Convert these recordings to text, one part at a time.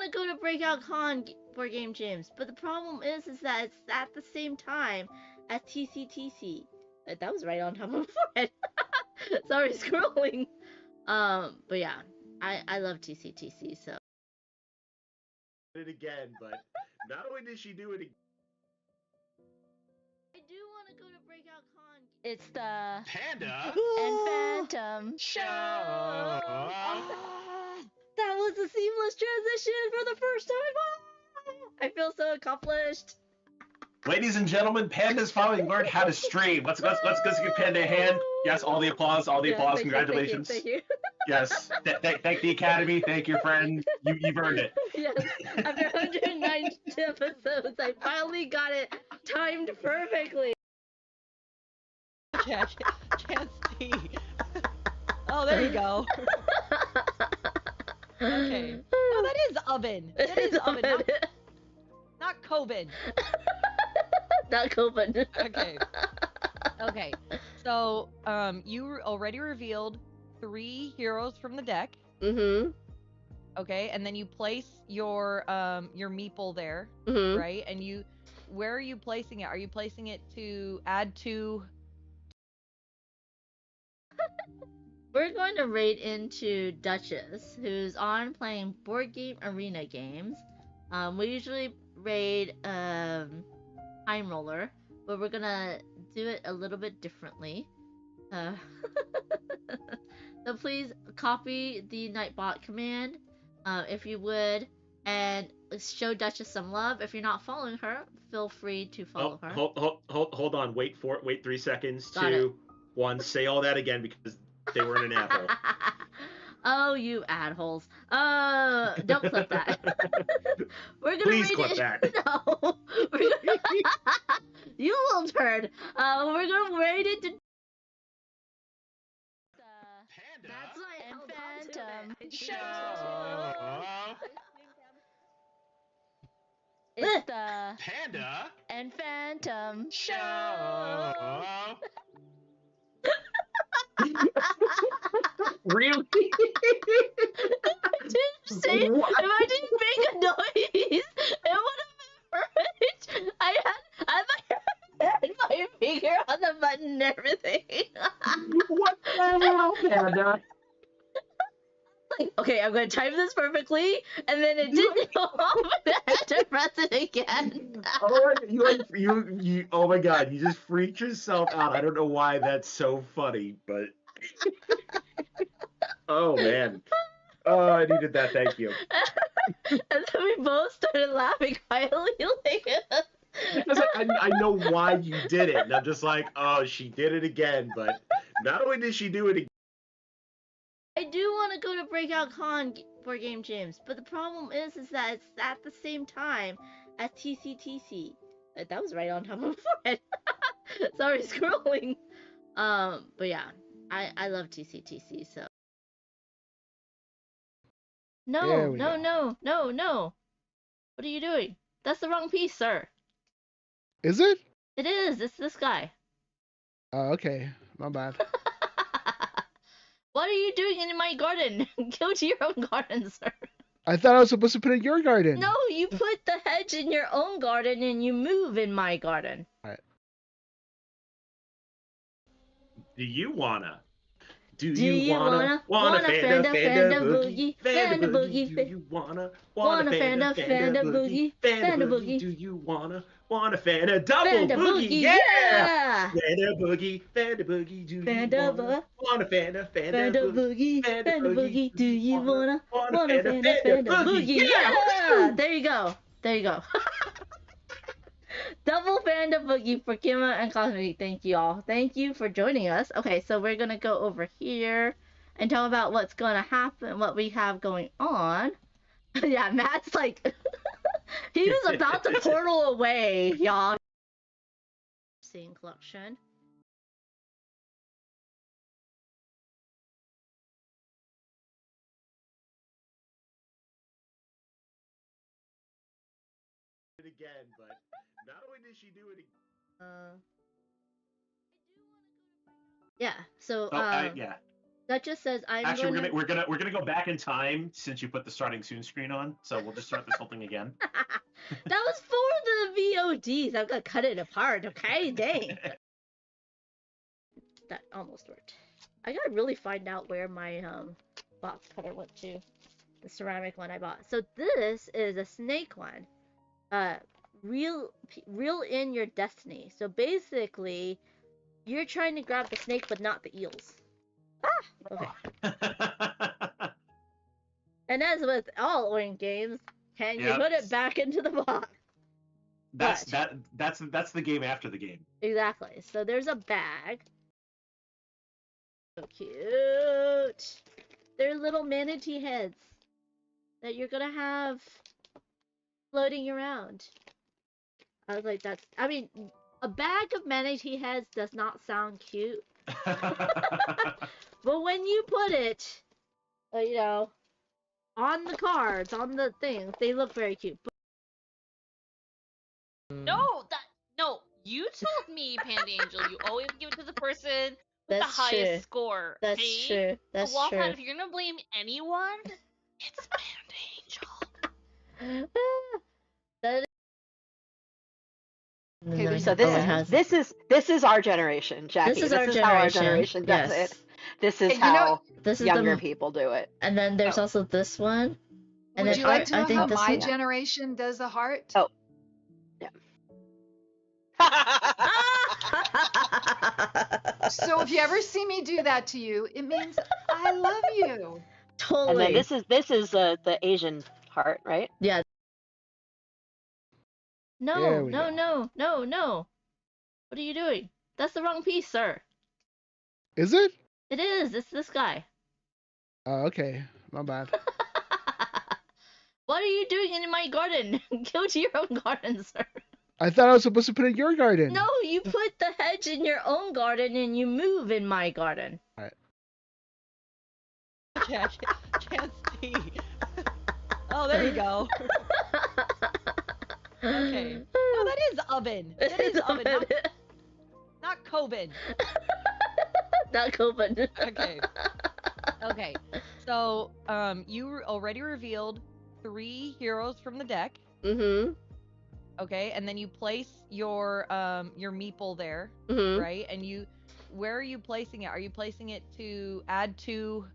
want to go to Breakout Con for Game Jams, but the problem is that it's at the same time as TCTC. That was right on top of my forehead. Sorry, scrolling. But yeah, I love TCTC, so. It again, but not only did she do it again. I do want to go to Breakout Con. It's the Panda and Phantom Show. That was a seamless transition for the first time. I feel so accomplished. Ladies and gentlemen, Panda's finally learned how to stream. Let's give Panda a hand. Yes, all the applause, applause. Congratulations. Thank you. Yes, thank the Academy. Thank your friend. You've earned it. Yes, after 109 episodes, I finally got it timed perfectly. Can't see. Oh, there you go. Okay. No, that is oven. That is oven. Not COVID. Not COVID. Okay. Okay. So, you already revealed 3 heroes from the deck. Mm-hmm. Okay, and then you place your meeple there, right? And where are you placing it? Are you placing it to add to? We're going to raid into Duchess, who's on playing board game arena games. We usually raid Time Roller, but we're gonna do it a little bit differently. So please copy the Nightbot command, if you would, and show Duchess some love. If you're not following her, feel free to follow her. Hold on. Wait 3 seconds. Got 2, 1. Say all that again because they were in an apple. Oh, you adholes. Don't clip that. We're gonna Please clip that. No. You little turd. We're gonna raid it to Panda That's why I held on to Phantom it. Show. It's the Panda and Phantom Show. Really? If I didn't make a noise, it would have been perfect. I had my finger on the button and everything. What the hell, Panda? Like, okay, I'm gonna time this perfectly, and then it didn't go off, and I had to press it again. You, oh my god, you just freaked yourself out. I don't know why that's so funny, but oh man. Oh, I needed that, thank you. And then we both started laughing quietly like Because I know why you did it, and I'm just like, oh, she did it again, but not only did she do it again. I do want to go to Breakout Con for Game Jams, but the problem is that it's at the same time as TCTC. That was right on top of my forehead. Sorry, scrolling. But yeah, I love TCTC, so. No. What are you doing? That's the wrong piece, sir. Is it? It is. It's this guy. Oh, okay. My bad. What are you doing in my garden? Go to your own garden, sir. I thought I was supposed to put it in your garden. No, you put the hedge in your own garden and you move in my garden. Alright. Do you wanna? Do you wanna Fanda boogie, Fanda boogie, Do you wanna Fanda boogie, Fanda boogie. Do you wanna Fanda double Fanda boogie? boogie, Yeah! Fanda boogie. Do you Fanda wanna Fanda Fanda boogie, Fanda boogie. Do you wanna Fanda boogie? Yeah! Yeah! There you go. Double Panda Boogie for Kima and Cosmic. Thank you all. Thank you for joining us. Okay, so we're gonna go over here and talk about what's gonna happen, what we have going on. Yeah, Matt's like, he was about to portal away, y'all. Scene collection. Again, but not only did she do it again. Yeah, so, yeah. That just says I'm Actually, going we're gonna go back in time since you put the starting soon screen on. So we'll just start this whole thing again. That was for the VODs. I'm gonna cut it apart, okay? Dang. That almost worked. I gotta really find out where my box cutter went to. The ceramic one I bought. So this is a snake one. Reel in your destiny. So basically, you're trying to grab the snake, but not the eels. Okay. And as with all Oink games, can you put it back into the box? That's the game after the game. Exactly. So there's a bag. So cute. They're little manatee heads that you're gonna have floating around. I was like, I mean, a bag of manatee heads does not sound cute. But when you put it, you know, on the cards, on the things, they look very cute. No, you told me, Panda Angel, you always give it to the person with That's the highest true. score. That's see? true. That's so, true. If you're gonna blame anyone, it's Panda Angel. That Okay, so this is our generation, Jackie. This is our how our generation. generation does Yes. it. This is how this is younger people do it. And then there's also this one. And Would then you like to know I think how this my one. generation does a heart? Oh. Yeah. So if you ever see me do that to you, it means I love you. Totally. And then this is the Asian heart, right? Yeah. There No, we no, go. no, no, no. What are you doing? That's the wrong piece, sir. Is it? It is. It's this guy. Oh, okay. My bad. What are you doing in my garden? Go to your own garden, sir. I thought I was supposed to put it in your garden. No, you put the hedge in your own garden and you move in my garden. All right. Okay, I can't see. Oh, there you go. Okay. No, that is oven. That is oven, not Coben. Not Coben. Okay. Okay. So, you already revealed 3 heroes from the deck. Mm-hmm. Okay, and then you place your meeple there, right? And where are you placing it? Are you placing it to add to?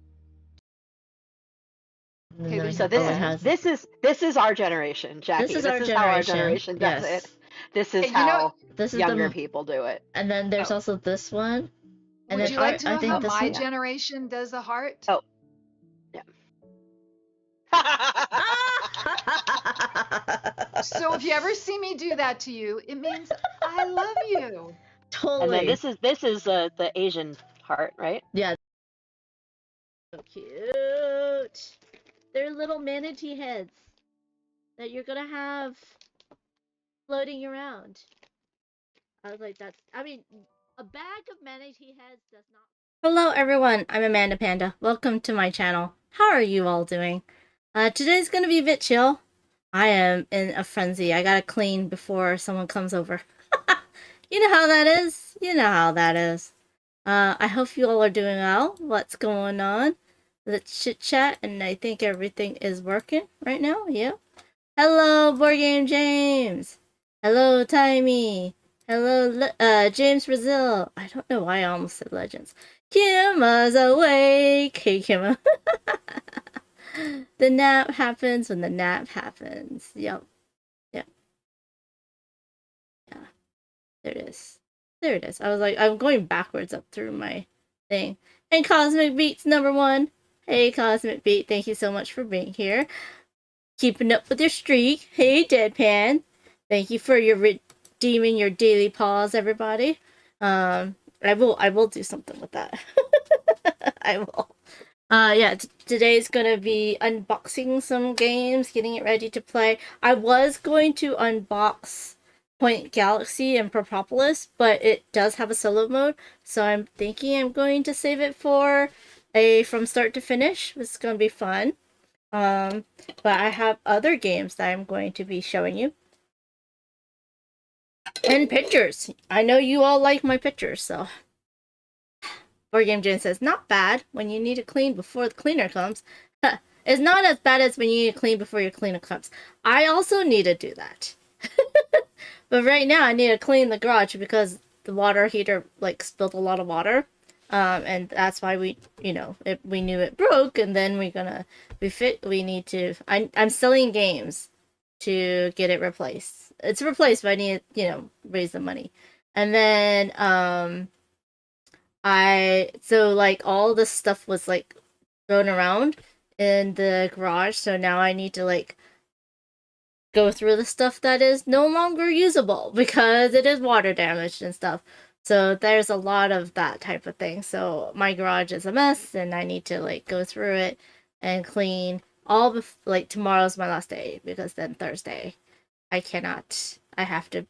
Okay, so this is our generation, Jackie. This is our how our generation does yes. it. This is how this is younger people do it. And then there's also this one. And Would then you like to know how this my one. generation does a heart? Oh. Yeah. So if you ever see me do that to you, it means I love you. Totally. And then this is the Asian heart, right? Yeah. So cute. They're little manatee heads that you're gonna have floating around. I was like, I mean, a bag of manatee heads does not. Hello everyone, I'm Amanda Panda. Welcome to my channel. How are you all doing? Today's gonna be a bit chill. I am in a frenzy. I gotta clean before someone comes over. You know how that is. You know how that is. I hope you all are doing well. What's going on? Let's chit chat, and I think everything is working right now. Yeah. Hello, Board Game James. Hello, Timey. Hello, James Brazil. I don't know why I almost said Legends. Kimma's awake. Hey, Kimma. The nap happens when the nap happens. Yep. Yep. Yeah. There it is. There it is. I was like, I'm going backwards up through my thing. And Cosmic Beats #1. Hey, Cosmic Beat. Thank you so much for being here. Keeping up with your streak. Hey, Deadpan. Thank you for your redeeming your daily pause, everybody. I will do something with that. I will. Yeah, today's gonna be unboxing some games, getting it ready to play. I was going to unbox Point Galaxy and Propolis, but it does have a solo mode, so I'm thinking I'm going to save it for a from start to finish. It's gonna be fun. But I have other games that I'm going to be showing you. And pictures. I know you all like my pictures, so Board Game Jane says, not bad when you need to clean before the cleaner comes. It's not as bad as when you need to clean before your cleaner comes. I also need to do that. But right now I need to clean the garage because the water heater like spilled a lot of water. And that's why we knew it broke, and then we need to I'm selling games to get it replaced. It's replaced, but I need to, raise the money. And then like all this stuff was like thrown around in the garage, so now I need to like go through the stuff that is no longer usable because it is water damaged and stuff. So there's a lot of that type of thing. So my garage is a mess, and I need to like go through it and clean all like tomorrow's my last day, because then Thursday I cannot. I have to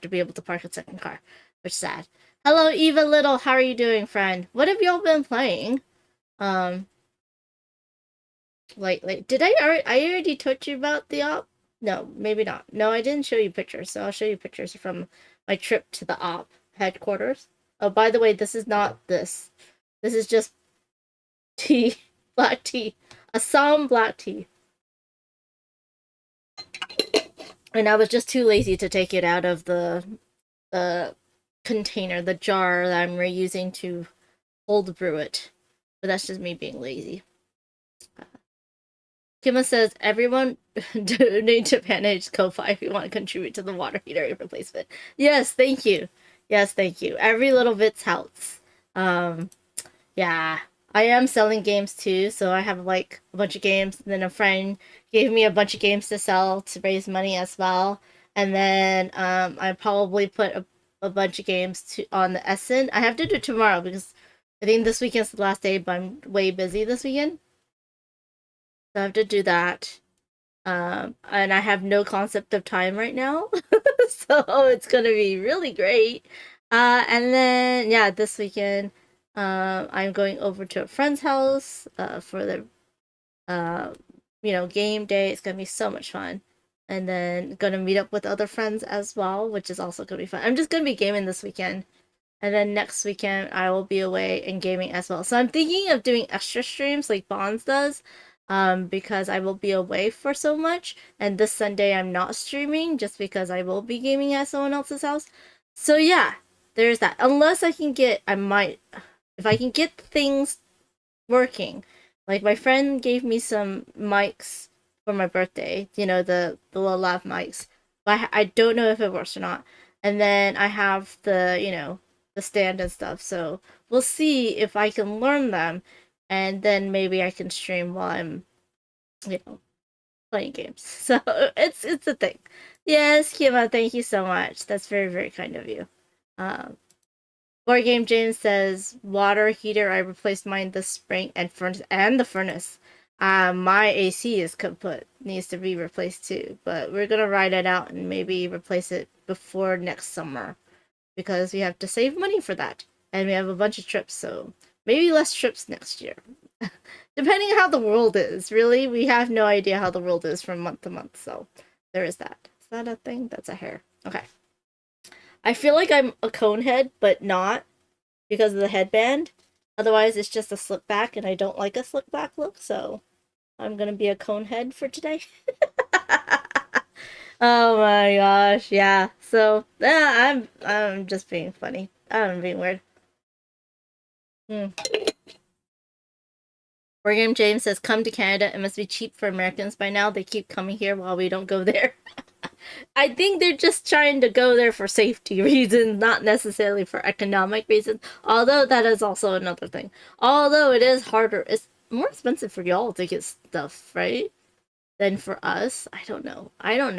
be able to park a second car, which is sad. Hello, Eva Little. How are you doing, friend? What have y'all been playing? Like did I already told you about the op? No, maybe not. No, I didn't show you pictures, so I'll show you pictures from my trip to the op headquarters. Oh, by the way, this is not this. This is just tea, black tea, Assam black tea. And I was just too lazy to take it out of the container, the jar that I'm reusing to cold brew it. But that's just me being lazy. Kima says, everyone donate to Panda Ko-Fi if you want to contribute to the water heater replacement. Yes, thank you. Yes, thank you. Every little bit helps. Yeah. I am selling games too, so I have like a bunch of games, and then a friend gave me a bunch of games to sell to raise money as well. And then I probably put a bunch of games on the Essen. I have to do it tomorrow because I think this weekend's the last day, but I'm way busy this weekend. So I have to do that. And I have no concept of time right now. So it's gonna be really great. And then yeah, this weekend I'm going over to a friend's house for the game day. It's gonna be so much fun. And then gonna meet up with other friends as well, which is also gonna be fun. I'm just gonna be gaming this weekend. And then next weekend I will be away and gaming as well. So I'm thinking of doing extra streams like Banz does. Because I will be away for so much, and this Sunday I'm not streaming just because I will be gaming at someone else's house. So yeah, there's that. Unless if I can get things working. Like my friend gave me some mics for my birthday, the little lav mics, but I don't know if it works or not. And then I have the stand and stuff, so we'll see if I can learn them. And then maybe I can stream while I'm, playing games. So it's a thing. Yes, Kima, thank you so much. That's very, very kind of you. Board Game James says, water heater, I replaced mine this spring, and the furnace. My AC is kaput. Needs to be replaced too. But we're gonna ride it out and maybe replace it before next summer, because we have to save money for that. And we have a bunch of trips, so maybe less trips next year. Depending on how the world is. Really, we have no idea how the world is from month to month, so there is that. Is that a thing? That's a hair. Okay. I feel like I'm a cone head, but not because of the headband. Otherwise, it's just a slip back, and I don't like a slip back look, so I'm gonna be a cone head for today. Oh my gosh, yeah. So, I'm just being funny. I'm being weird. Board Game James says, come to Canada. It must be cheap for Americans by now. They keep coming here while we don't go there. I think they're just trying to go there for safety reasons, not necessarily for economic reasons. Although that is also another thing. Although it is harder. It's more expensive for y'all to get stuff, right? Than for us. I don't know.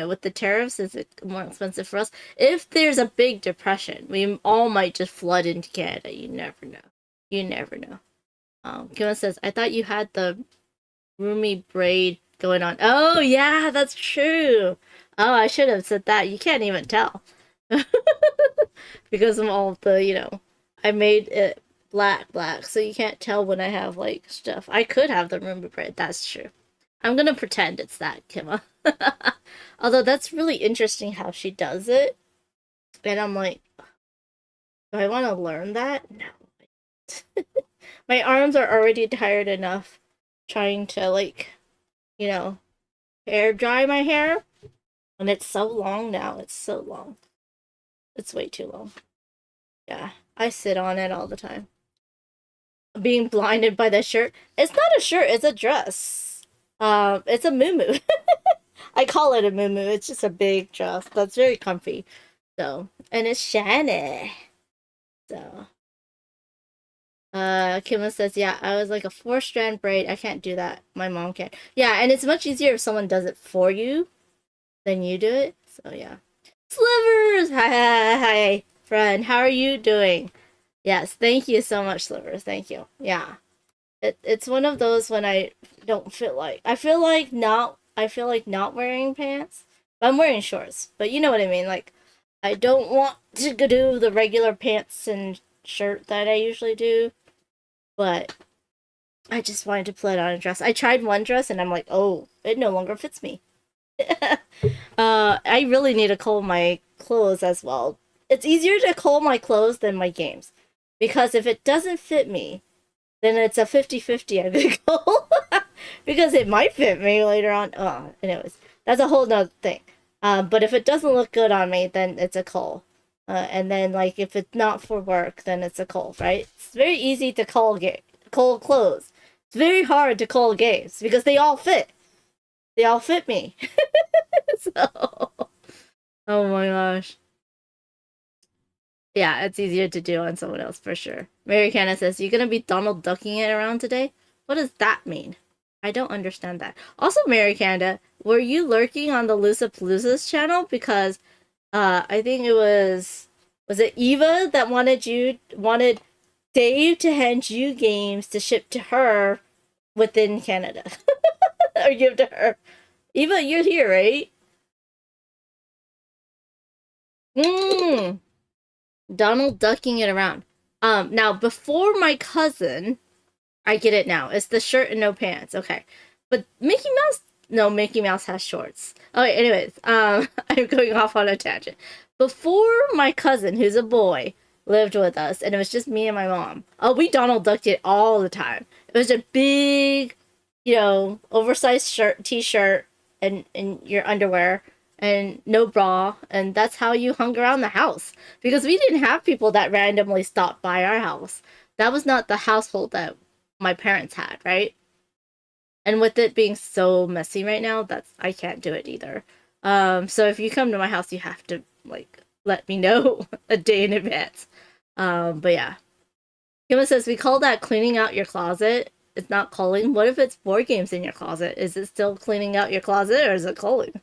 With the tariffs, is it more expensive for us? If there's a big depression, we all might just flood into Canada. You never know. Kima says, I thought you had the roomy braid going on. Oh, yeah, that's true. Oh, I should have said that. You can't even tell. Because of all the, I made it black, so you can't tell when I have, like, stuff. I could have the roomy braid, that's true. I'm gonna pretend it's that, Kima. Although that's really interesting how she does it. And I'm like, do I want to learn that? No. My arms are already tired enough trying to, like, you know, hair dry my hair. And it's so long now. It's so long. It's way too long. Yeah, I sit on it all the time. Being blinded by the shirt. It's not a shirt, it's a dress. It's a muumuu. I call it a muumuu. It's just a big dress that's very comfy. So, and it's shiny. So, Kima says, yeah, I was like a 4-strand braid. I can't do that. My mom can. Yeah, and it's much easier if someone does it for you than you do it. So, yeah. Slivers! Hi, friend. How are you doing? Yes, thank you so much, Slivers. Thank you. Yeah. It's one of those when I don't feel like I feel like not wearing pants. I'm wearing shorts, but you know what I mean. Like, I don't want to go do the regular pants and shirt that I usually do, but I just wanted to put on a dress. I tried one dress and I'm like, oh, it no longer fits me. I really need to cull my clothes as well. It's easier to cull my clothes than my games, because if it doesn't fit me, then it's a 50-50 I think. Because it might fit me later on. Anyways, that's a whole nother thing. But if it doesn't look good on me, then it's a cull. And then, like, if it's not for work, then it's a cull, right? It's very easy to cull clothes. It's very hard to cull games because they all fit. They all fit me. So, oh my gosh. Yeah, it's easier to do on someone else for sure. Mary Canna says, "You gonna be Donald Ducking it around today?" What does that mean? I don't understand that. Also, Mary Canada, were you lurking on the Lucapalooza's channel? Because I think it was it Eva that wanted Dave to hand you games to ship to her within Canada. Or give to her. Eva, you're here, right? Donald Ducking it around. Now, before my cousin, I get it now. It's the shirt and no pants. Okay. But Mickey Mouse has shorts. Okay, anyways, I'm going off on a tangent. Before my cousin, who's a boy, lived with us, and it was just me and my mom. Oh, we Donald Ducked it all the time. It was a big, oversized t-shirt, and your underwear, and no bra, and that's how you hung around the house. Because we didn't have people that randomly stopped by our house. That was not the household that my parents had, right? And with it being so messy right now, I can't do it either. So if you come to my house, you have to, like, let me know a day in advance. But yeah. Kima says, we call that cleaning out your closet. It's not calling. What if it's board games in your closet? Is it still cleaning out your closet, or is it calling?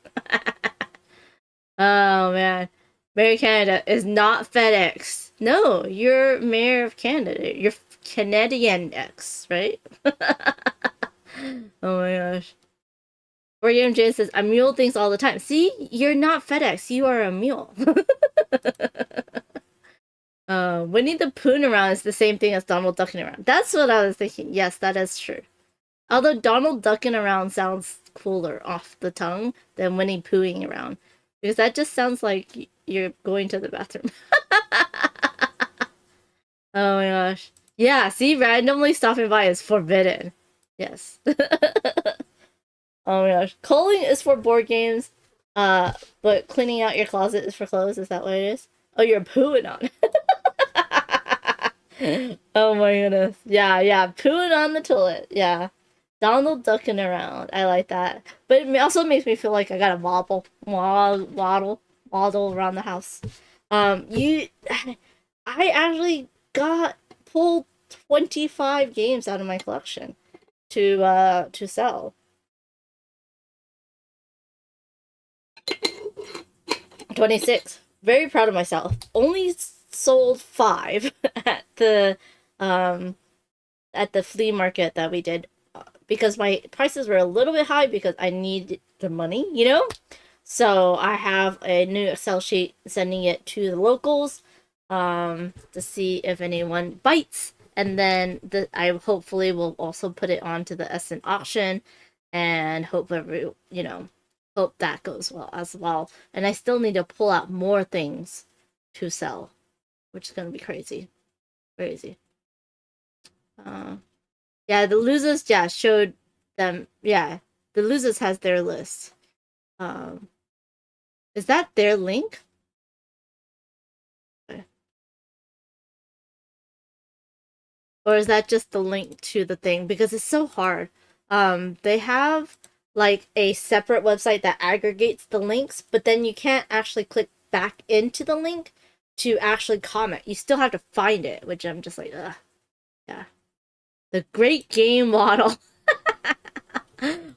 Oh, man. Mayor Canada is not FedEx. No, you're Mayor of Canada. You're Canadian X, right? Oh my gosh. William J says, I mule things all the time. See, you're not FedEx. You are a mule. Winnie the Pooh around is the same thing as Donald Ducking around. That's what I was thinking. Yes, that is true. Although Donald Ducking around sounds cooler off the tongue than Winnie Poohing around. Because that just sounds like you're going to the bathroom. Oh my gosh. Yeah, see, randomly stopping by is forbidden. Yes. Oh my gosh. Culling is for board games, but cleaning out your closet is for clothes. Is that what it is? Oh, you're pooing on. Oh my goodness. Yeah, pooing on the toilet. Yeah. Donald ducking around. I like that. But it also makes me feel like I gotta waddle around the house. I actually pulled 25 games out of my collection to sell. 26. Very proud of myself. Only sold 5 at the flea market that we did, because my prices were a little bit high because I need the money, So I have a new Excel sheet sending it to the locals to see if anyone bites, and then I hopefully will also put it onto the Essen auction, and hope that goes well as well. And I still need to pull out more things to sell, which is gonna be crazy. Yeah, the losers, yeah, showed them. Yeah, the losers has their list. Is that their link? Or is that just the link to the thing? Because it's so hard. They have like a separate website that aggregates the links, but then you can't actually click back into the link to actually comment. You still have to find it, which I'm just like, ugh. Yeah. The great game waddle.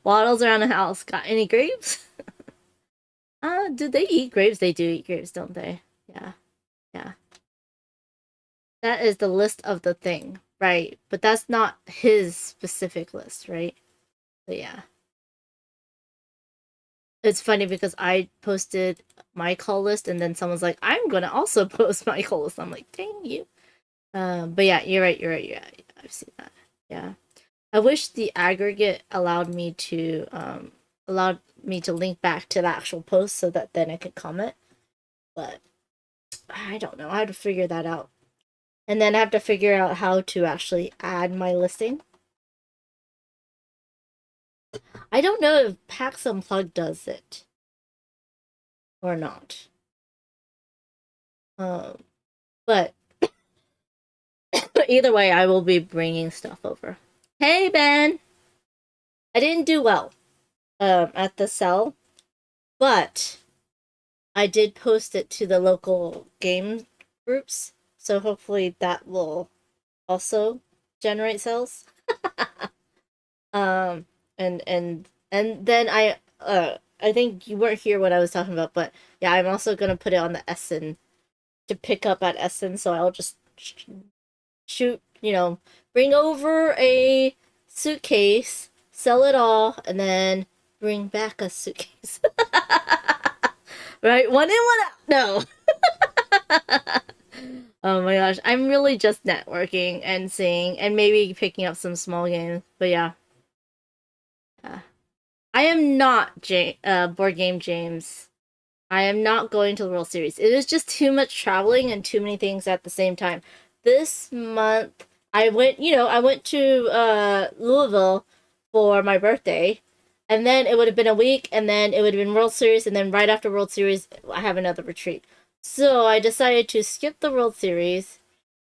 Waddles around the house. Got any grapes? Do they eat grapes? They do eat grapes, don't they? Yeah. Yeah. That is the list of the thing, right? But that's not his specific list, right? So yeah. It's funny because I posted my call list and then someone's like, I'm gonna also post my call list. I'm like, dang you. But yeah, you're right. Yeah, I've seen that. Yeah. I wish the aggregate allowed me to link back to the actual post so that then I could comment. But I don't know. I have to figure that out. And then I have to figure out how to actually add my listing. I don't know if PAX Unplugged does it or not. But either way, I will be bringing stuff over. Hey, Ben! I didn't do well at the cell, but I did post it to the local game groups, so hopefully that will also generate sales. And then I think you weren't here when I was talking about, but yeah, I'm also gonna put it on the Essen to pick up at Essen, so I'll just shoot, bring over a suitcase, sell it all, and then bring back a suitcase. Right? One in, one out. No. Oh my gosh. I'm really just networking and seeing and maybe picking up some small games. But yeah. I am not Board Game James. I am not going to the World Series. It is just too much traveling and too many things at the same time. This month, I went to Louisville for my birthday, and then it would have been a week, and then it would have been World Series, and then right after World Series, I have another retreat. So I decided to skip the World Series,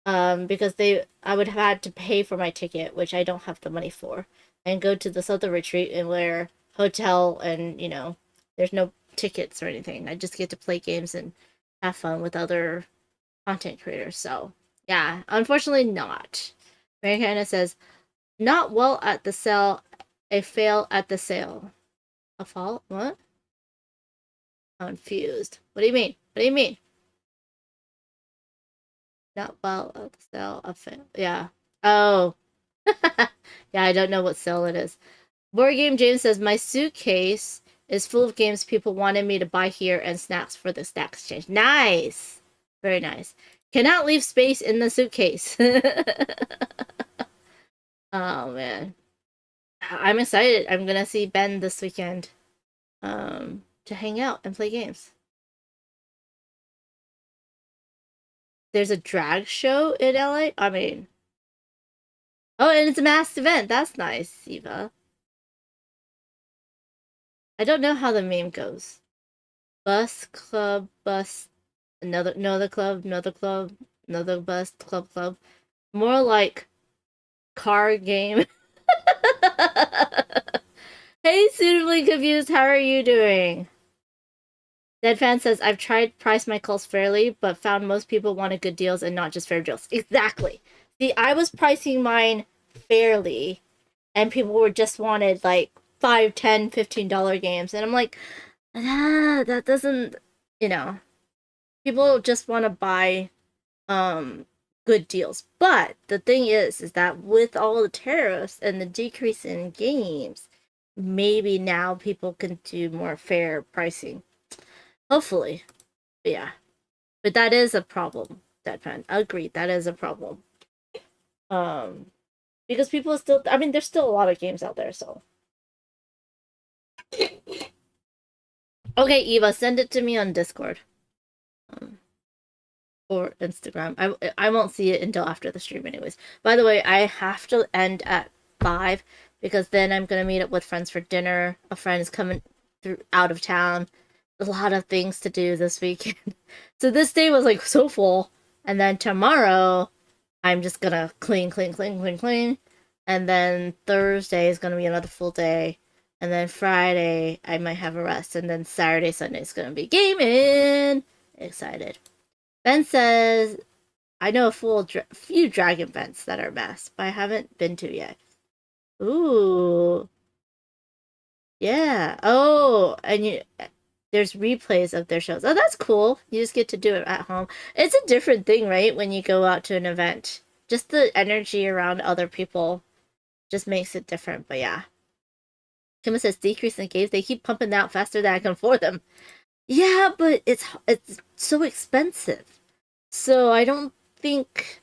because I would have had to pay for my ticket, which I don't have the money for, and go to this other retreat and where hotel and there's no tickets or anything. I just get to play games and have fun with other content creators. So yeah, unfortunately not. Mary Hannah says, not well at the sale, a fail at the sale. A fault? What? Confused. What do you mean? What do you mean? Not well at the sale, a fail. Yeah. Oh. Yeah, I don't know what sale it is. Board Game James says, my suitcase is full of games people wanted me to buy here and snacks for the snack exchange. Nice. Very nice. Cannot leave space in the suitcase. Oh, man. I'm excited. I'm going to see Ben this weekend to hang out and play games. There's a drag show in LA? I mean... Oh, and it's a masked event. That's nice, Eva. I don't know how the meme goes. Bus, club, bus, another club, another bus, club. More like car game. Hey, suitably confused, how are you doing? Deadfan says, I've tried price my calls fairly, but found most people wanted good deals and not just fair deals. Exactly. See, I was pricing mine fairly, and people were just wanted like $5, $10, $15 games, and I'm like, that doesn't, people just want to buy good deals. But the thing is that with all the tariffs and the decrease in games, maybe now people can do more fair pricing. Hopefully. But yeah. But that is a problem, Deadpan. Agreed, that is a problem. Because people still, there's still a lot of games out there, so. Okay, Eva, send it to me on Discord. or Instagram. I won't see it until after the stream, anyways. By the way, I have to end at 5 because then I'm gonna meet up with friends for dinner. A friend is coming through out of town. A lot of things to do this weekend. So this day was like so full, and then tomorrow I'm just gonna clean, and then Thursday is gonna be another full day. And then Friday, I might have a rest. And then Saturday, Sunday is going to be gaming. Excited. Ben says, I know a few dragon vents that are masked, but I haven't been to yet. Ooh. Yeah. Oh, and there's replays of their shows. Oh, that's cool. You just get to do it at home. It's a different thing, right? When you go out to an event. Just the energy around other people just makes it different. But yeah. Kim says decrease in games. They keep pumping out faster than I can afford them. Yeah, but it's so expensive. So I don't think,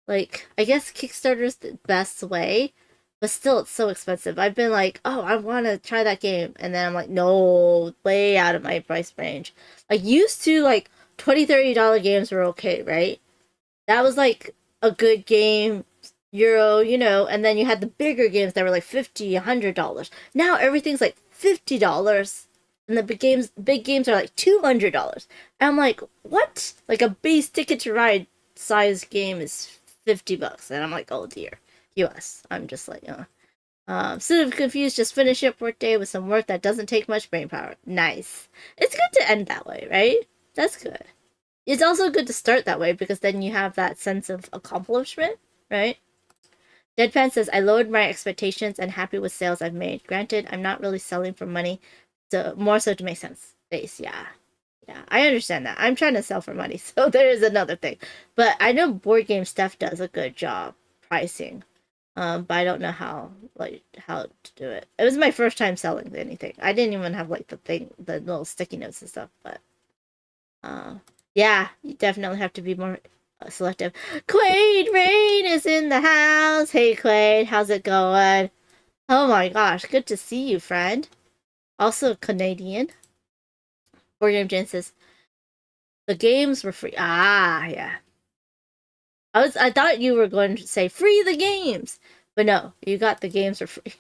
like, I guess Kickstarter's the best way, but still it's so expensive. I've been like, oh, I want to try that game, and then I'm like, no, way out of my price range. Like, used to, like, $20, $30 games were okay, right? That was like a good game. Euro, and then you had the bigger games that were like $50, $100. Now everything's like $50, and the big games are like $200. And I'm like, what? Like a base Ticket to Ride size game is $50, and I'm like, oh dear, US. I'm just like, sort of confused. Just finish up workday with some work that doesn't take much brain power. Nice. It's good to end that way, right? That's good. It's also good to start that way because then you have that sense of accomplishment, right? Deadpan says, I lowered my expectations and happy with sales I've made. Granted, I'm not really selling for money, so more so to make sense. Base, yeah. Yeah, I understand that. I'm trying to sell for money, so there is another thing. But I know Board Game Stuff does a good job pricing. But I don't know how to do it. It was my first time selling anything. I didn't even have like the little sticky notes and stuff, but yeah, you definitely have to be more selective. Quaid Rain is in the house. Hey Quaid, how's it going? Oh my gosh, good to see you, friend. Also Canadian. Board Game Jen says the games were free. Ah, yeah. I thought you were going to say free the games, but no, you got the games for free.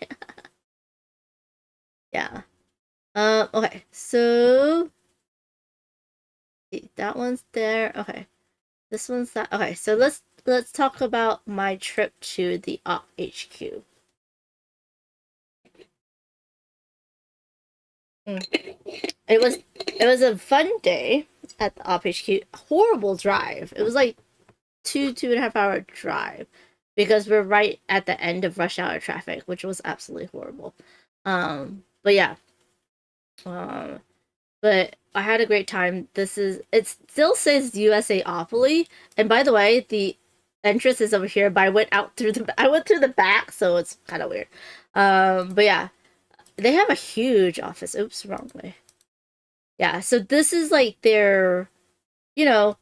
Yeah. Okay, so that one's there. Okay. This one's that. Okay, so let's talk about my trip to the Op HQ. It was a fun day at the Op HQ. Horrible drive. It was like 2.5 hour drive because we're right at the end of rush hour traffic, which was absolutely horrible. But yeah. But I had a great time. It still says USAopoly, and by the way, the entrance is over here, but I went through the back, so it's kind of weird. But yeah, they have a huge office. Oops, wrong way. Yeah, so this is like their, the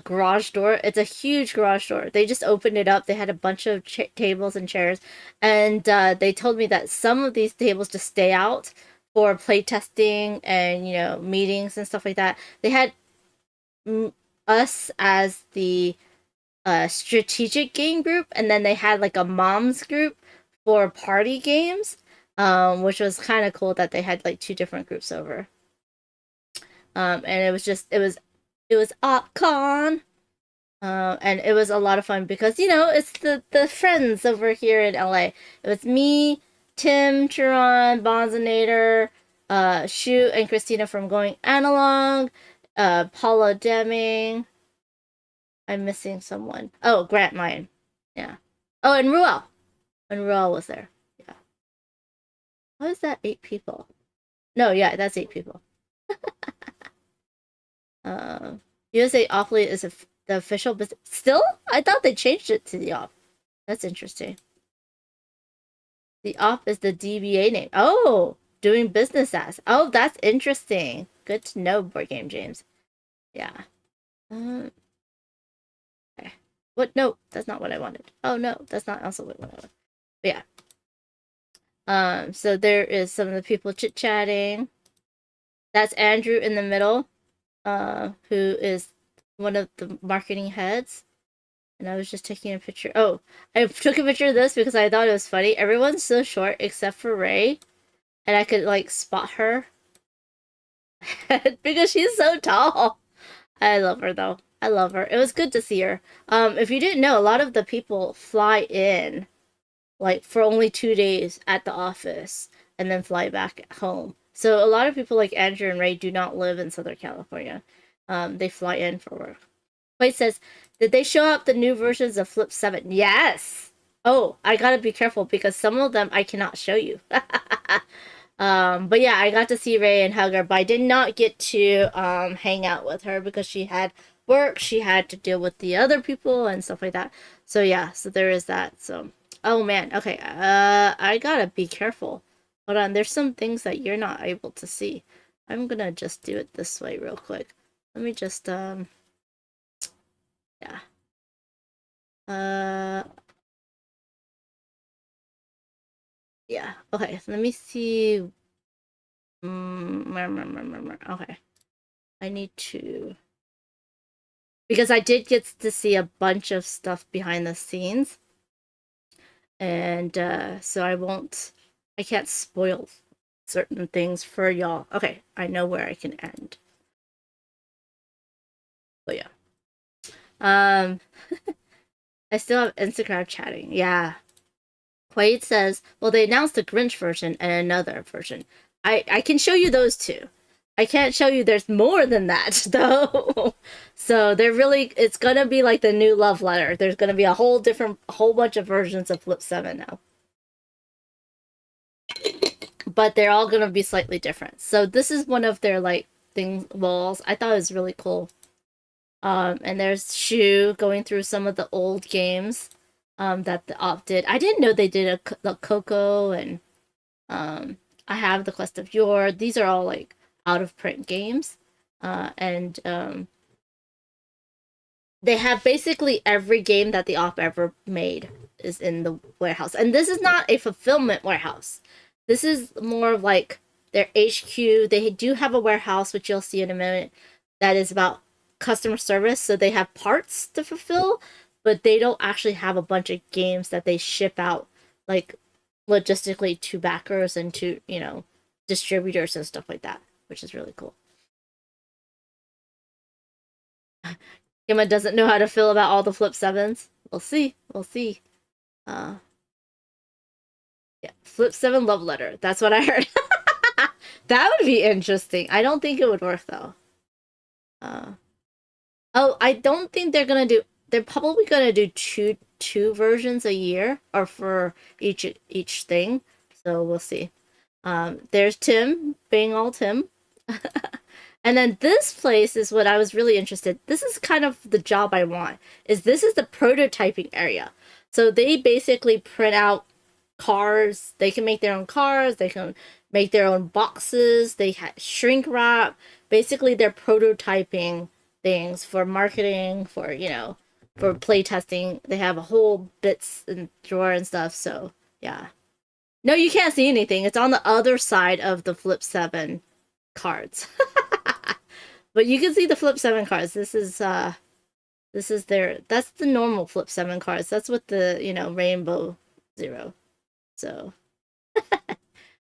garage door. It's a huge garage door. They just opened it up. They had a bunch of tables and chairs, and they told me that some of these tables just stay out for playtesting and meetings and stuff like that. They had us as the strategic game group, and then they had like a moms group for party games, which was kind of cool that they had like two different groups over. And it was OpCon, and it was a lot of fun because it's the friends over here in LA. It was me, Tim, Chiron, Bonzinator, Shu, and Christina from Going Analog, Paula Deming. I'm missing someone. Oh, Grant Mayan. Yeah. Oh, and Ruel. And Ruel was there. Yeah. How is that 8 people? No, yeah, that's 8 people. USAopoly is the official business. Still? I thought they changed it to the op. That's interesting. The op is the DBA name. Oh, doing business as. Oh, that's interesting. Good to know, Board Game James. Yeah. Okay. What? No, that's not what I wanted. Oh no, that's not also what I wanted. But yeah. So there is some of the people chit-chatting. That's Andrew in the middle, who is one of the marketing heads, and I was just taking a picture. Oh, I took a picture of this because I thought it was funny. Everyone's so short except for Ray, and I could like spot her because she's so tall. I love her though. I love her. It was good to see her. If you didn't know, a lot of the people fly in like for only 2 days at the office and then fly back home. So a lot of people like Andrew and Ray do not live in Southern California. They fly in for work. Wait says, did they show up the new versions of Flip 7? Yes. Oh, I gotta be careful because some of them I cannot show you. But yeah, I got to see Ray and hug her, but I did not get to hang out with her because she had work. She had to deal with the other people and stuff like that. So yeah, so there is that. So, oh man, okay. I gotta be careful. Hold on, there's some things that you're not able to see. I'm gonna just do it this way real quick. Let me just yeah. Yeah. Okay. So let me see. Okay. I need to, because I did get to see a bunch of stuff behind the scenes, and so I can't spoil certain things for y'all. Okay, I know where I can end. But yeah. I still have Instagram chatting. Yeah. Quaid says, well, they announced the Grinch version and another version. I can show you those two. I can't show you there's more than that, though. So it's gonna be like the new love letter. There's gonna be a whole bunch of versions of Flip 7 now. But they're all gonna be slightly different. So this is one of their like walls. I thought it was really cool. And there's Shu going through some of the old games that the op did. I didn't know they did a Coco, and I have the Quest of Yore. These are all like out of print games, and they have basically every game that the op ever made is in the warehouse. And this is not a fulfillment warehouse. This is more of like their HQ. They do have a warehouse, which you'll see in a minute, that is about customer service. So they have parts to fulfill, but they don't actually have a bunch of games that they ship out like logistically to backers and to, distributors and stuff like that, which is really cool. Emma doesn't know how to feel about all the Flip 7s. We'll see. Yeah, Flip 7 love letter. That's what I heard. That would be interesting. I don't think it would work though. I don't think they're probably gonna do two versions a year, or for each thing. So we'll see. There's Tim being all Tim. And then this place is what I was really interested. This is kind of the job I want. This is the prototyping area. So they basically print out cars. They can make their own cars. They can make their own boxes. They shrink wrap. Basically, they're prototyping things for marketing, for for play testing. They have a whole bits and drawer and stuff. So yeah. No, you can't see anything. It's on the other side of the Flip 7 cards. But you can see the Flip 7 cards. This is that's the normal Flip 7 cards. That's with the, Rainbow Zero. So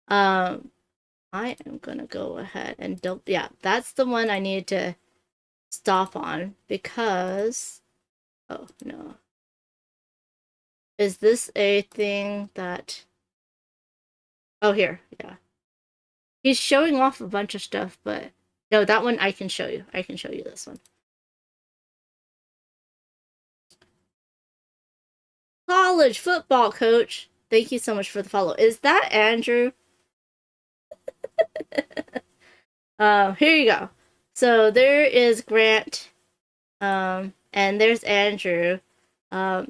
I am gonna go ahead and that's the one I needed to stop on because oh no. Is this a thing that oh here, yeah. He's showing off a bunch of stuff, but no, that one I can show you. I can show you this one. College football coach. Thank you so much for the follow. Is that Andrew? Here you go. So there is Grant, and there's Andrew,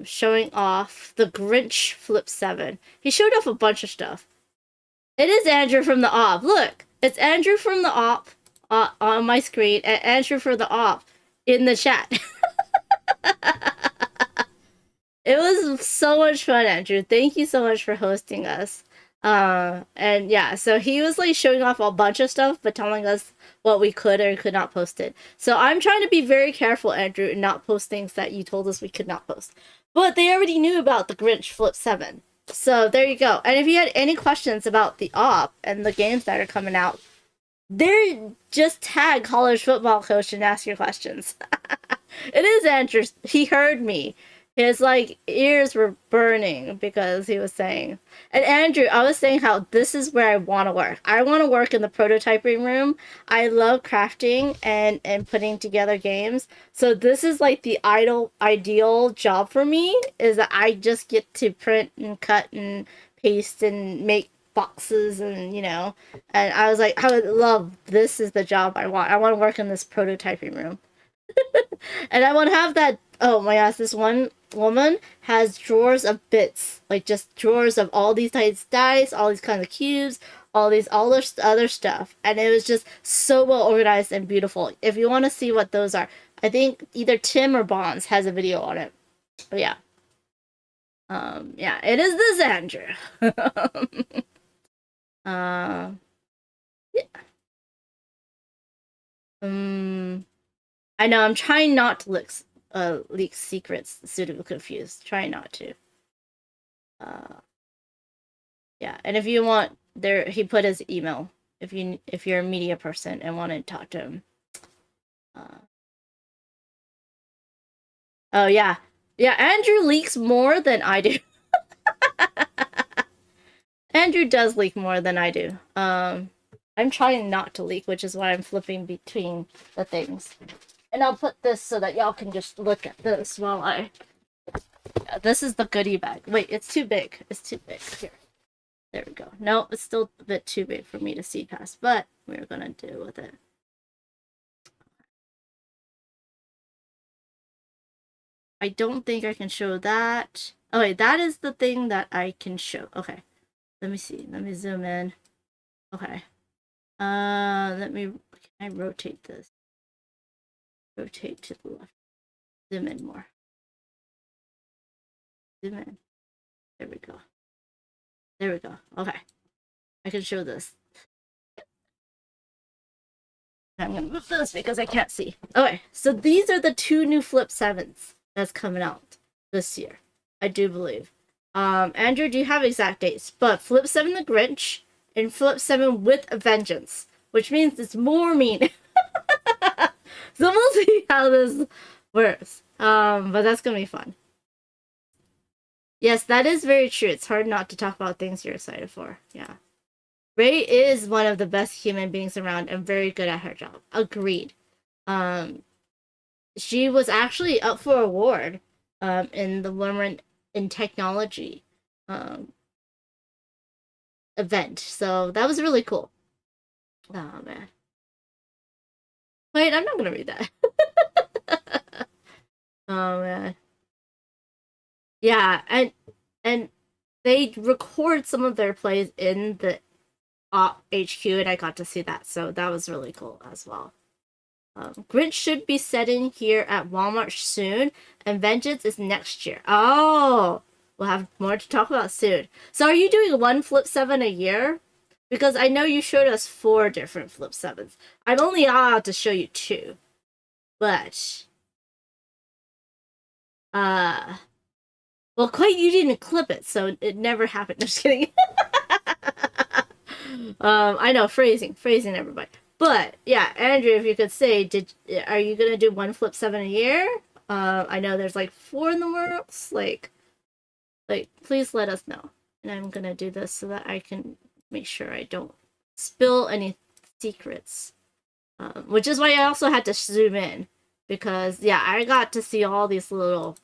showing off the Grinch Flip 7. He showed off a bunch of stuff. It is Andrew from the op. Look, it's Andrew from the op on my screen, and Andrew for the op in the chat. It was so much fun, Andrew. Thank you so much for hosting us. And yeah, so he was like showing off a bunch of stuff, but telling us what we could or could not post it. So I'm trying to be very careful, Andrew, and not post things that you told us we could not post. But they already knew about the Grinch Flip 7. So there you go. And if you had any questions about the op and the games that are coming out, there, just tag college football coach and ask your questions. It is Andrew. He heard me. His like ears were burning because he was saying. And Andrew, I was saying how this is where I want to work. I want to work in the prototyping room. I love crafting and putting together games. So this is like the ideal job for me, is that I just get to print and cut and paste and make boxes and and I was like, I would love, this is the job I want. I want to work in this prototyping room. And I want to have that. Oh my gosh, this one woman has drawers of bits, like just drawers of all these types of dice, all these kinds of cubes, all this other stuff, and it was just so well organized and beautiful. If you want to see what those are, I think either Tim or Banz has a video on it. But yeah, yeah, it is this Andrew. Yeah. I know, I'm trying not to leak secrets. Suitably confused. Try not to. Yeah, and if you want, there he put his email. If you're a media person and want to talk to him. Oh yeah, Andrew leaks more than I do. Andrew does leak more than I do. I'm trying not to leak, which is why I'm flipping between the things. And I'll put this so that y'all can just look at this while I... Yeah, this is the goodie bag. Wait, it's too big. It's too big. Here. There we go. No, it's still a bit too big for me to see past, but we're gonna deal with it. I don't think I can show that. Oh wait, that is the thing that I can show. Okay. Let me see. Let me zoom in. Okay. Can I rotate this? Rotate to the left. Zoom in more. Zoom in. There we go. There we go. Okay. I can show this. I'm gonna move this because I can't see. Okay, so these are the 2 new Flip 7s that's coming out this year. I do believe. Andrew, do you have exact dates? But Flip 7 the Grinch and Flip 7 with a Vengeance, which means it's more mean. So we'll see how this works. But that's gonna be fun. Yes, that is very true. It's hard not to talk about things you're excited for. Yeah. Ray is one of the best human beings around and very good at her job. Agreed. She was actually up for an award in the Women in Technology event. So that was really cool. Oh, man. Wait, I'm not going to read that. Oh, man. Yeah, and they record some of their plays in the HQ, and I got to see that, so that was really cool as well. Grinch should be setting here at Walmart soon, and Vengeance is next year. Oh, we'll have more to talk about soon. So are you doing 1 Flip 7 a year? Because I know you showed us 4 different Flip 7s. I'm only allowed to show you 2. But... well, quite, you didn't clip it, so it never happened. I'm just kidding. I know, phrasing, everybody. But yeah, Andrew, if you could say, are you gonna do 1 Flip 7 a year? I know there's like 4 in the works. Like, please let us know. And I'm gonna do this so that I can make sure I don't spill any secrets. Which is why I also had to zoom in, because yeah, I got to see all these little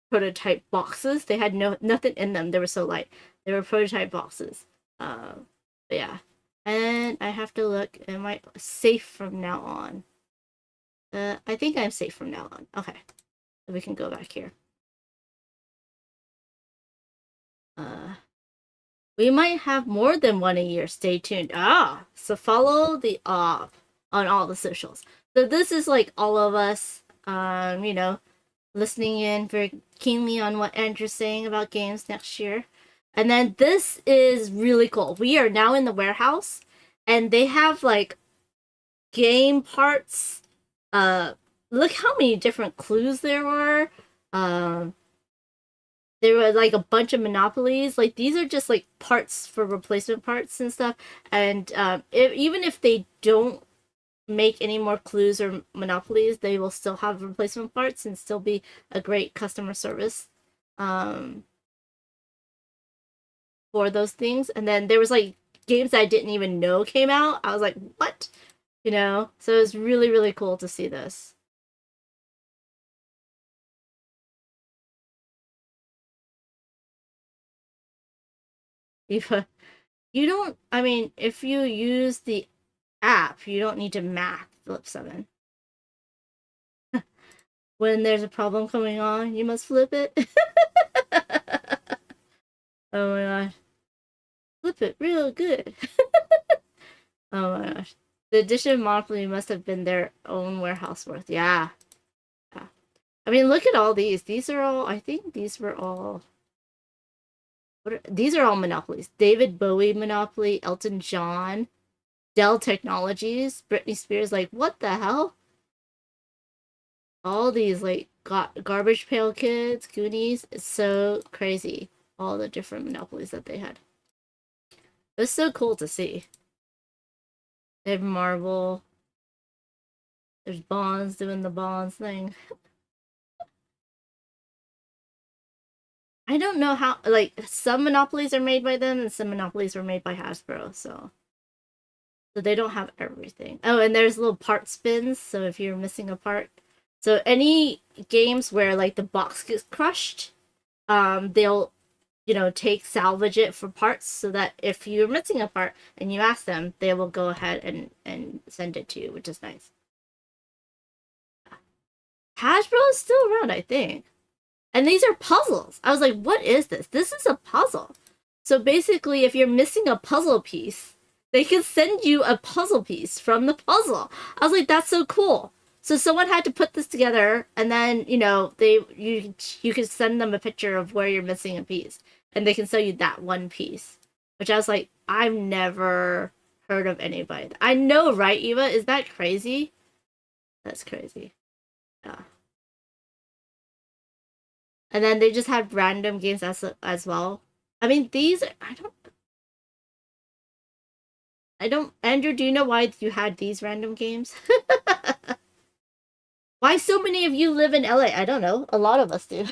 prototype boxes. They had nothing in them. They were so light. They were prototype boxes. But yeah. And I have to look, am I safe from now on? I think I'm safe from now on. Okay. So we can go back here. We might have more than 1 a year. Stay tuned. So follow the on all the socials. So this is like all of us, listening in very keenly on what Andrew's saying about games next year. And then this is really cool. We are now in the warehouse, and they have like game parts. Look how many different clues there were. There were like a bunch of monopolies. Like these are just like parts for replacement parts and stuff. And even if they don't make any more clues or monopolies, they will still have replacement parts and still be a great customer service for those things. And then there was like games that I didn't even know came out. I was like, what? You know? So it was really, really cool to see this. Eva, you don't, I mean, if you use the app, you don't need to math flip 7. When there's a problem coming on, you must flip it. Oh my gosh. Flip it real good. Oh my gosh. The addition Monopoly must have been their own warehouse worth. Yeah. I mean, look at all these. These are all, I think these were all, these are all monopolies. David Bowie Monopoly, Elton John, Dell Technologies, Britney Spears. Like, what the hell? All these, like, Garbage Pail Kids, Goonies. It's so crazy. All the different monopolies that they had. It was so cool to see. They have Marvel. There's Bonds doing the Bonds thing. I don't know how, like, some monopolies are made by them and some monopolies were made by Hasbro, so they don't have everything. Oh, and there's little part spins, so if you're missing a part. So any games where, like, the box gets crushed, they'll, you know, salvage it for parts so that if you're missing a part and you ask them, they will go ahead and send it to you, which is nice. Hasbro is still around, I think. And these are puzzles. I was like, what is this? This is a puzzle. So basically, if you're missing a puzzle piece, they can send you a puzzle piece from the puzzle. I was like, that's so cool. So someone had to put this together, and then, you know, you could send them a picture of where you're missing a piece, and they can sell you that one piece. Which I was like, I've never heard of anybody. I know, right, Eva? Is that crazy? That's crazy. Yeah. And then they just had random games as well. I mean, these, I don't, Andrew, do you know why you had these random games? Why so many of you live in LA? I don't know. A lot of us do.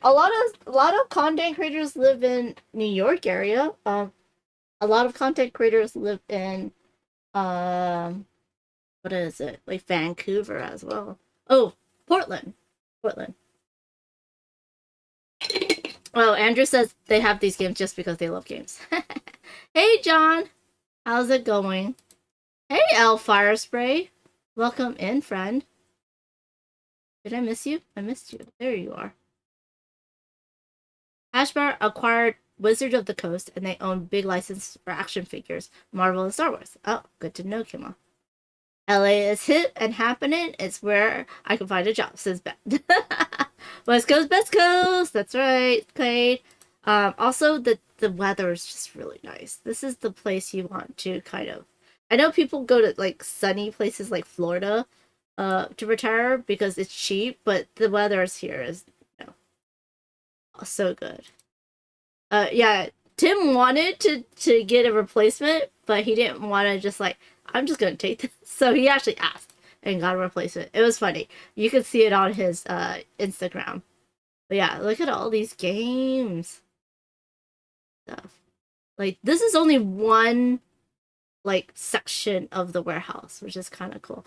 a lot of content creators live in New York area. A lot of content creators live in what is it? Like Vancouver as well. Oh, Portland. Oh, Andrew says they have these games just because they love games. Hey, John. How's it going? Hey, L Firespray. Welcome in, friend. Did I miss you? I missed you. There you are. Hasbro acquired Wizard of the Coast, and they own big license for action figures, Marvel and Star Wars. Oh, good to know, Kimmel. LA is hip and happening. It's where I can find a job, says Ben. West Coast, Best Coast. That's right, Cade. Also, the weather is just really nice. This is the place you want to kind of... I know people go to, like, sunny places like Florida to retire because it's cheap, but the weather here is, you know, so good. Yeah, Tim wanted to get a replacement, but he didn't want to just, like, I'm just going to take this. So he actually asked and got a replacement. It was funny. You can see it on his Instagram. But yeah, look at all these games. Stuff. Like, this is only one, like, section of the warehouse, which is kind of cool.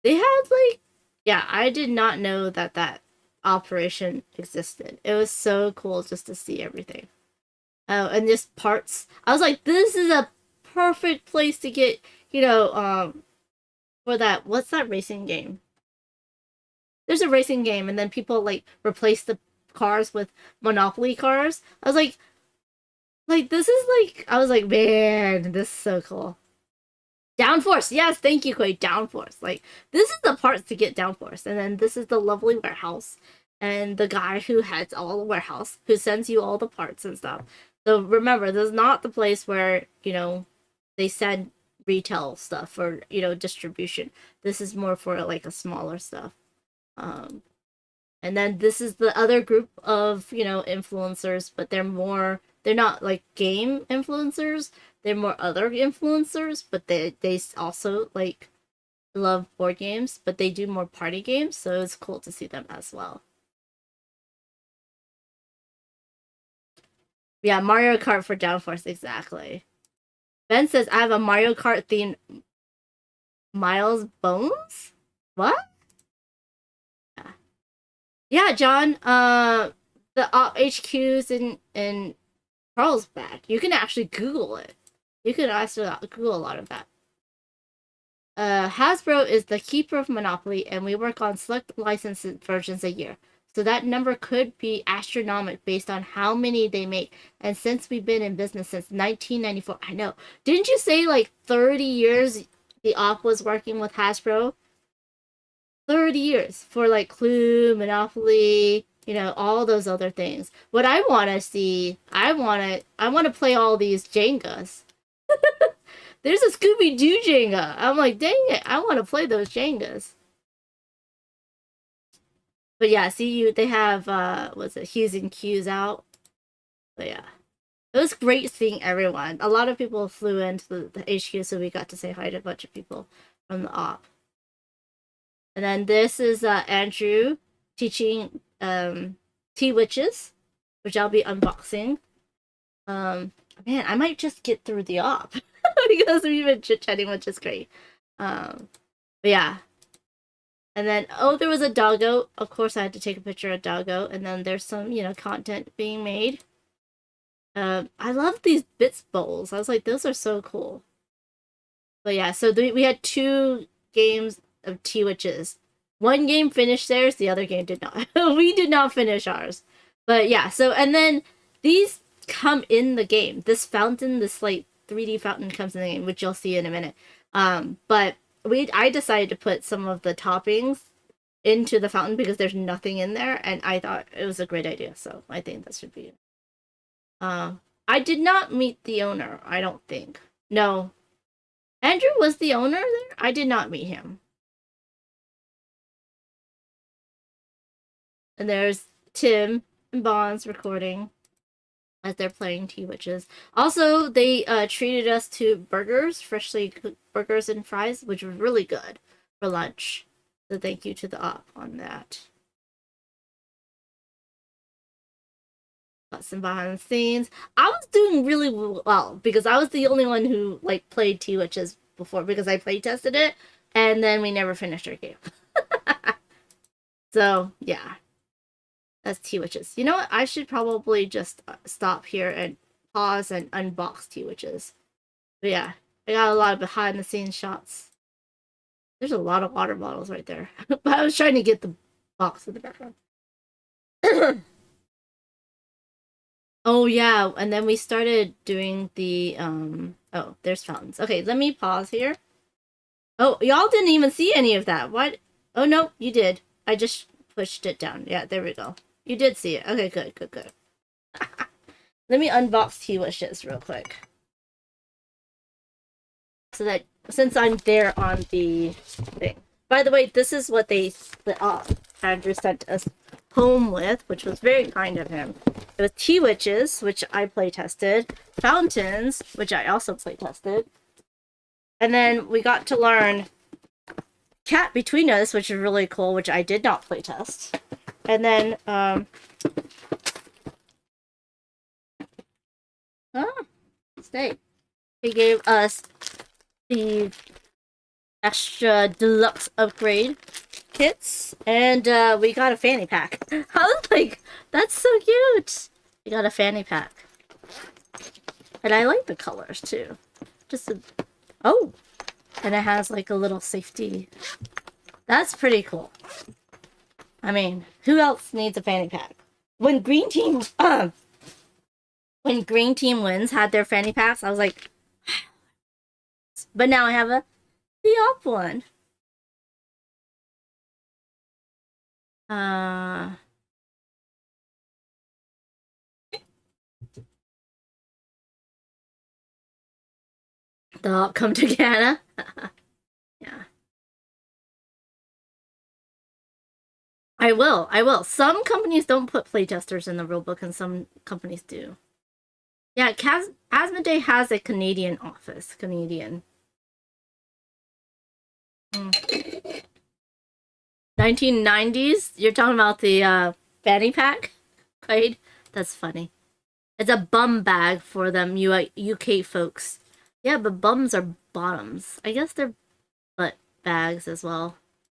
They had, like, yeah, I did not know that operation existed. It was so cool just to see everything. Oh, and just parts. I was like, this is a perfect place to get, you know, for that, what's that racing game? There's a racing game, and then people, like, replace the cars with Monopoly cars. I was like, this is, like, I was like, man, this is so cool. Downforce. Yes, thank you, Quay. Downforce. Like, this is the parts to get downforce. And then this is the lovely warehouse. And the guy who heads all the warehouse, who sends you all the parts and stuff. So remember, this is not the place where, they send retail stuff for, distribution. This is more for, like, a smaller stuff. And then this is the other group of, influencers, but they're not, like, game influencers. They're more other influencers, but they also, like, love board games, but they do more party games, so it's cool to see them as well. Yeah, Mario Kart for Downforce, exactly. Ben says, I have a Mario Kart themed Miles Bones? What? Yeah, John, the HQs in Carlsbad. You can actually Google it. You can actually Google a lot of that. Hasbro is the keeper of Monopoly, and we work on select licensed versions a year. So that number could be astronomical based on how many they make. And since we've been in business since 1994, I know. Didn't you say like 30 years the op was working with Hasbro? 30 years for like Clue, Monopoly, all those other things. What I want to see, I want to play all these Jengas. There's a Scooby-Doo Jenga. I'm like, dang it, I want to play those Jengas. But yeah, see, they have, Hughes and Q's out. But yeah. It was great seeing everyone. A lot of people flew into the HQ, so we got to say hi to a bunch of people from the op. And then this is Andrew teaching T-Witches, which I'll be unboxing. Man, I might just get through the op because we've been chit-chatting, which is great. But yeah. And then, there was a doggo. Of course, I had to take a picture of doggo. And then there's some, content being made. I love these bits bowls. I was like, those are so cool. But yeah, so we had 2 games of T-Witches. One game finished theirs, the other game did not. We did not finish ours. But yeah, so, and then these come in the game. This fountain, this like 3D fountain comes in the game, which you'll see in a minute. But I decided to put some of the toppings into the fountain because there's nothing in there, and I thought it was a great idea, so I think that should be it. I did not meet the owner, I don't think. No. Andrew was the owner there? I did not meet him. And there's Tim and Banz recording as they're playing T-Witches. Also, they treated us to burgers, freshly cooked burgers and fries, which was really good for lunch. So thank you to the op on that. Got some behind the scenes. I was doing really well because I was the only one who like played T-Witches before because I play tested it, and then we never finished our game. So yeah. That's T-Witches. You know what? I should probably just stop here and pause and unbox T-Witches. But yeah, I got a lot of behind-the-scenes shots. There's a lot of water bottles right there. But I was trying to get the box in the background. Oh, yeah, and then we started doing the, oh, there's fountains. Okay, let me pause here. Oh, y'all didn't even see any of that. What? Oh, no, you did. I just pushed it down. Yeah, there we go. You did see it. Okay, good. Let me unbox T-Wishes real quick. So that, since I'm there on the thing. By the way, this is what Andrew sent us home with, which was very kind of him. It was T-Witches, which I play tested. Fountains, which I also play tested. And then we got to learn Cat Between Us, which is really cool, which I did not play test. And then, stay. He gave us the extra deluxe upgrade kits, and we got a fanny pack. I was like, that's so cute. We got a fanny pack. And I like the colors too. Oh, and it has like a little safety. That's pretty cool. I mean, who else needs a fanny pack? When Green Team wins had their fanny packs, I was like, But now I have the op one. The op come to Ghana. Yeah. I will. Some companies don't put playtesters in the rulebook, and some companies do. Yeah, Asmodee has a Canadian office. Canadian. 1990s? You're talking about the fanny pack? Right? That's funny. It's a bum bag for them UK folks. Yeah, but bums are bottoms. I guess they're butt bags as well.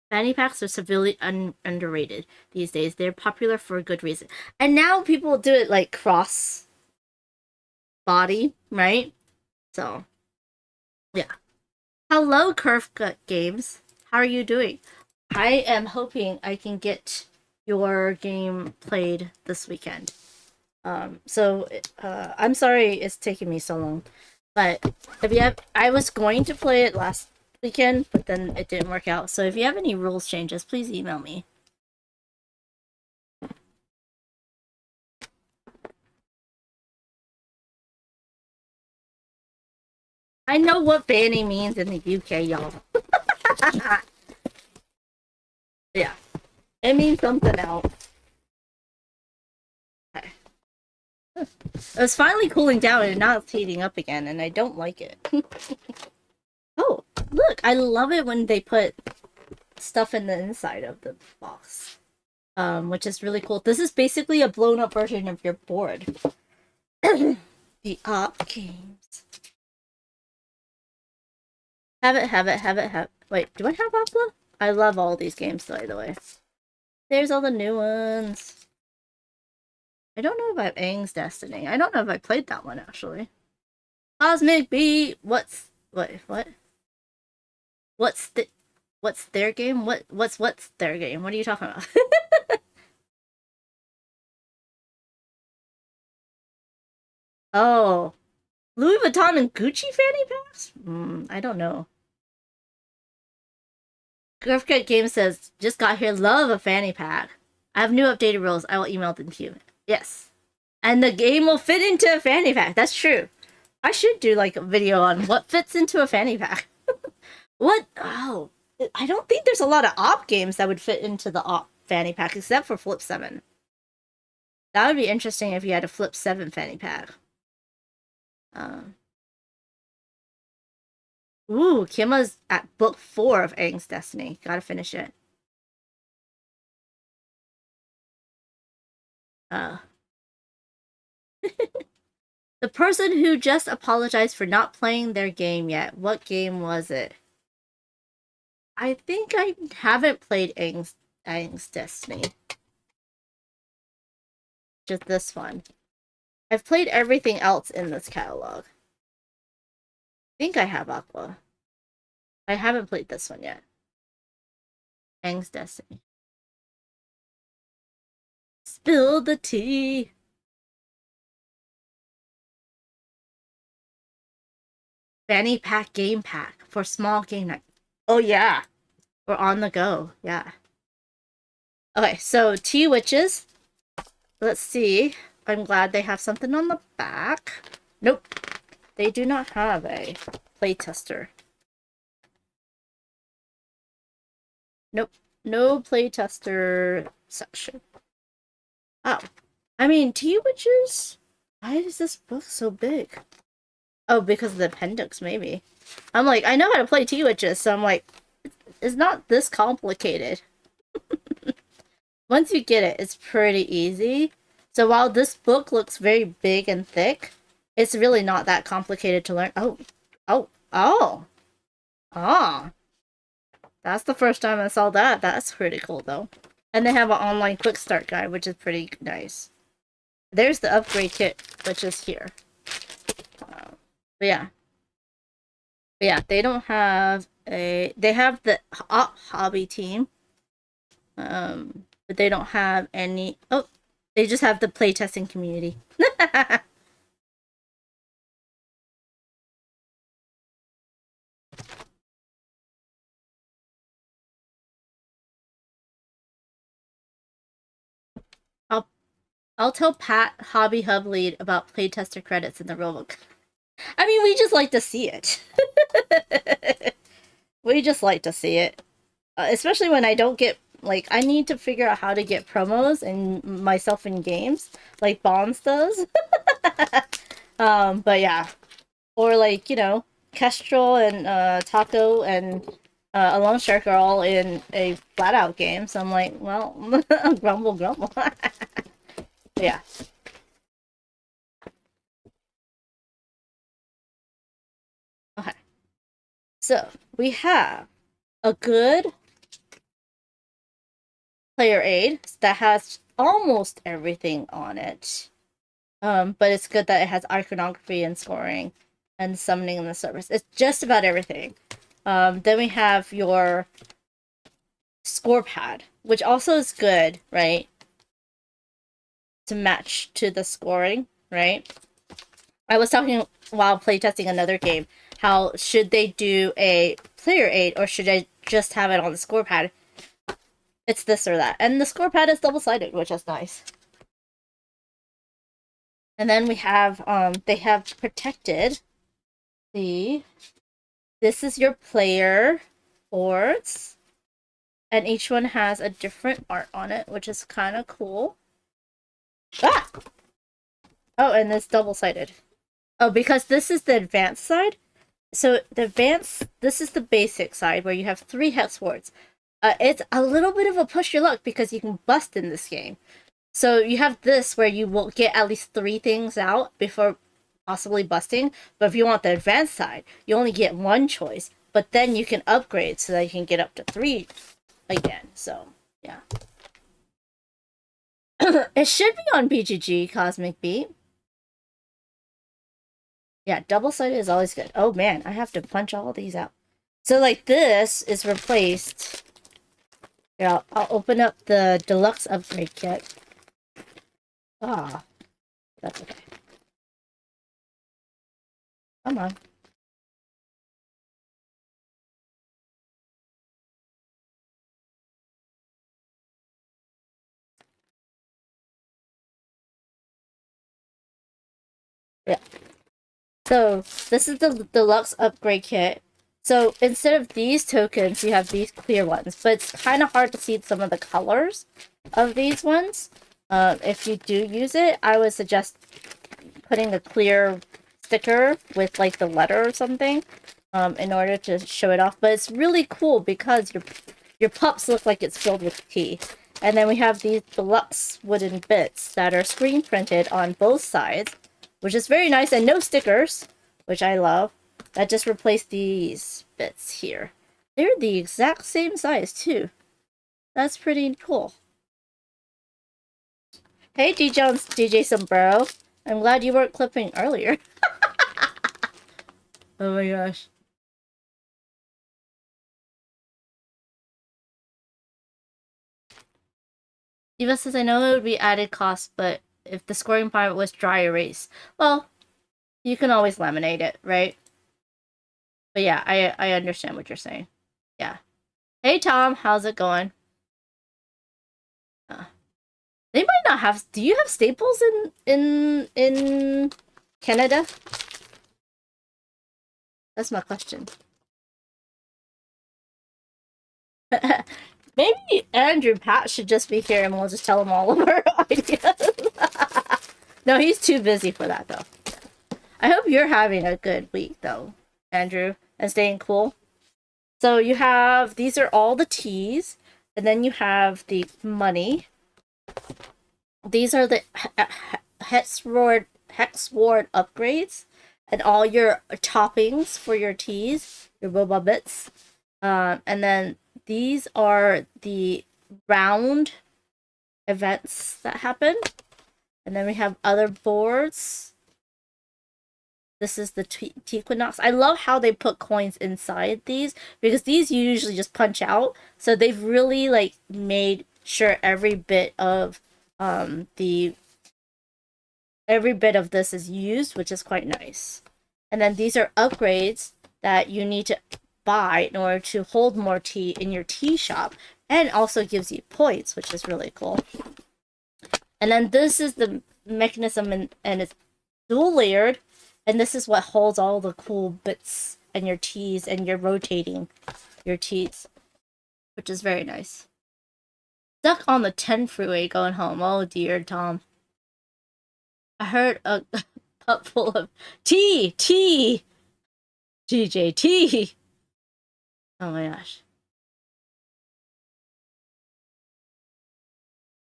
Fanny packs are severely underrated these days. They're popular for a good reason. And now people do it like cross body, right? So, yeah. Hello, Curve Cut Games. How are you doing? I am hoping I can get your game played this weekend. I'm sorry it's taking me so long. But I was going to play it last weekend, but then it didn't work out. So if you have any rules changes, please email me. I know what banning means in the UK, y'all. Yeah. It means something else. Okay. It was finally cooling down and now it's heating up again, and I don't like it. Oh, look, I love it when they put stuff in the inside of the box. Which is really cool. This is basically a blown up version of your board. The op games. Have it. Wait, do I have Aqua? I love all these games, by the way. There's all the new ones. I don't know if I have Aang's Destiny. I don't know if I played that one, actually. Cosmic Beat! What? What's their game? What's their game? What are you talking about? Oh. Louis Vuitton and Gucci fanny packs? I don't know. Griffcut Game says, just got here, love a fanny pack. I have new updated rules. I will email them to you. Yes. And the game will fit into a fanny pack. That's true. I should do like a video on what fits into a fanny pack. What? Oh. I don't think there's a lot of op games that would fit into the op fanny pack, except for Flip 7. That would be interesting if you had a Flip 7 fanny pack. Ooh, Kima's at book 4 of Aang's Destiny. Gotta finish it. The person who just apologized for not playing their game yet. What game was it? I think I haven't played Aang's Destiny. Just this one. I've played everything else in this catalog. I think I have Aqua. I haven't played this one yet. Aang's Destiny. Spill the tea. Fanny pack game pack for small game night. Oh yeah. We're on the go. Yeah. Okay, so Tea Witches. Let's see. I'm glad they have something on the back. Nope. They do not have a playtester. Nope. No playtester section. Oh. I mean, Tea Witches? Why is this book so big? Oh, because of the appendix, maybe. I'm like, I know how to play Tea Witches, so I'm like, it's not this complicated. Once you get it, it's pretty easy. So while this book looks very big and thick, it's really not that complicated to learn. Oh. That's the first time I saw that. That's pretty cool, though. And they have an online quick start guide, which is pretty nice. There's the upgrade kit, which is here. But yeah, they don't have a... They have the hobby team. But they don't have any... Oh, they just have the playtesting community. I'll tell Pat, Hobby Hub lead, about playtester credits in the rulebook. I mean, we just like to see it. We just like to see it. Especially when I don't get, like, I need to figure out how to get promos and myself in games, like Banz does. But yeah. Or like, you know, Kestrel and Taco and Alone Shark are all in a flat out game, so I'm like, well, grumble, grumble. Yeah. Okay. So we have a good player aid that has almost everything on it. But it's good that it has iconography and scoring and summoning in the service. It's just about everything. Then we have your score pad, which also is good, right? To match to the scoring, right? I was talking while playtesting another game, how should they do a player aid or should I just have it on the score pad? It's this or that. And the score pad is double-sided, which is nice. And then we have, they have protected this is your player boards. And each one has a different art on it, which is kind of cool. Ah! Oh, and it's double-sided. Oh, because this is the advanced side. So the advanced, this is the basic side where you have 3 hex wards. It's a little bit of a push your luck because you can bust in this game. So you have this where you will get at least 3 things out before possibly busting. But if you want the advanced side, you only get 1 choice. But then you can upgrade so that you can get up to 3 again. So, yeah. It should be on BGG, Cosmic Beat. Yeah, double-sided is always good. Oh, man, I have to punch all these out. So, like, this is replaced. Here, I'll open up the deluxe upgrade kit. Ah, that's okay. Come on. Yeah. So, this is the deluxe upgrade kit. So, instead of these tokens, you have these clear ones. But it's kind of hard to see some of the colors of these ones. If you do use it, I would suggest putting a clear sticker with, like, the letter or something in order to show it off. But it's really cool because your pups look like it's filled with tea. And then we have these deluxe wooden bits that are screen printed on both sides, which is very nice, and no stickers, which I love. That just replaced these bits here. They're the exact same size, too. That's pretty cool. Hey, DJ Sombrero. I'm glad you weren't clipping earlier. Oh my gosh. Eva says, I know it would be added cost, but if the scoring part was dry erase, well, you can always laminate it, right? But yeah, I understand what you're saying. Yeah. Hey Tom, how's it going? They might not have. Do you have staples in Canada? That's my question. Maybe Andrew Pat should just be here and we'll just tell him all of our ideas. No, he's too busy for that though. I hope you're having a good week though, Andrew, and staying cool. So you have, these are all the teas, and then you have the money. These are the hex ward upgrades, and all your toppings for your teas, your boba bits. And then these are the round events that happen. And then we have other boards. This is the Tequinox. I love how they put coins inside these, because these you usually just punch out. So they've really like made sure every bit of this is used, which is quite nice. And then these are upgrades that you need to buy in order to hold more tea in your tea shop, and also gives you points, which is really cool. And then this is the mechanism, and it's dual layered, and this is what holds all the cool bits and your teas, and you're rotating your teas, which is very nice. Stuck on the 10 freeway going home. Oh dear, Tom. I heard a cup full of tea. GJT. Oh my gosh.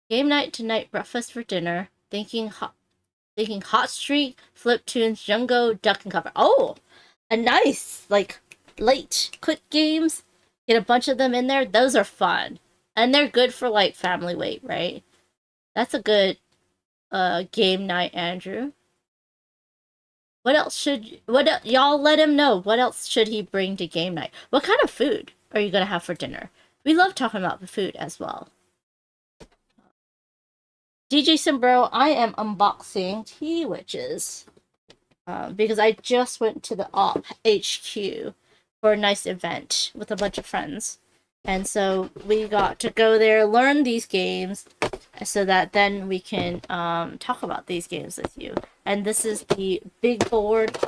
Game night tonight, breakfast for dinner. Thinking hot streak, flip tunes, Jungo, duck and cover. Oh, a nice, like, late, quick games. Get a bunch of them in there. Those are fun. And they're good for, like, family weight, right? That's a good game night, Andrew. What else should... y'all let him know. What else should he bring to game night? What kind of food are you going to have for dinner? We love talking about the food as well. DJ Sombrero, I am unboxing Tea Witches. Because I just went to the OP HQ for a nice event with a bunch of friends. And so we got to go there, learn these games, so that then we can talk about these games with you. And this is the big board.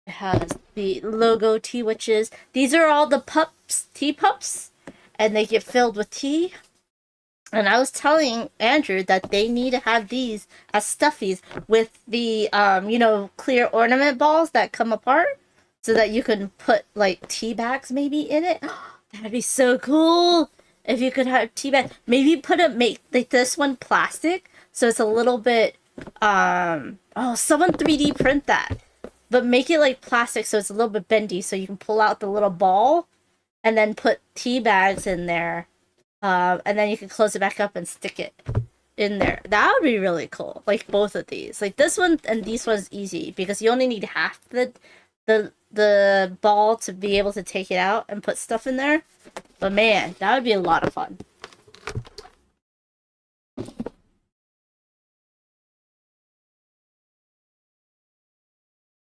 It has the logo Tea Witches. These are all the pups, tea pups, and they get filled with tea. And I was telling Andrew that they need to have these as stuffies with the, clear ornament balls that come apart so that you can put, like, tea bags maybe in it. That'd be so cool if you could have tea bags. Maybe make, like, this one plastic so it's a little bit, someone 3D print that. But make it, like, plastic so it's a little bit bendy so you can pull out the little ball and then put tea bags in there. And then you can close it back up and stick it in there. That would be really cool. Like both of these. Like this one and these ones easy because you only need half the ball to be able to take it out and put stuff in there. But man, that would be a lot of fun.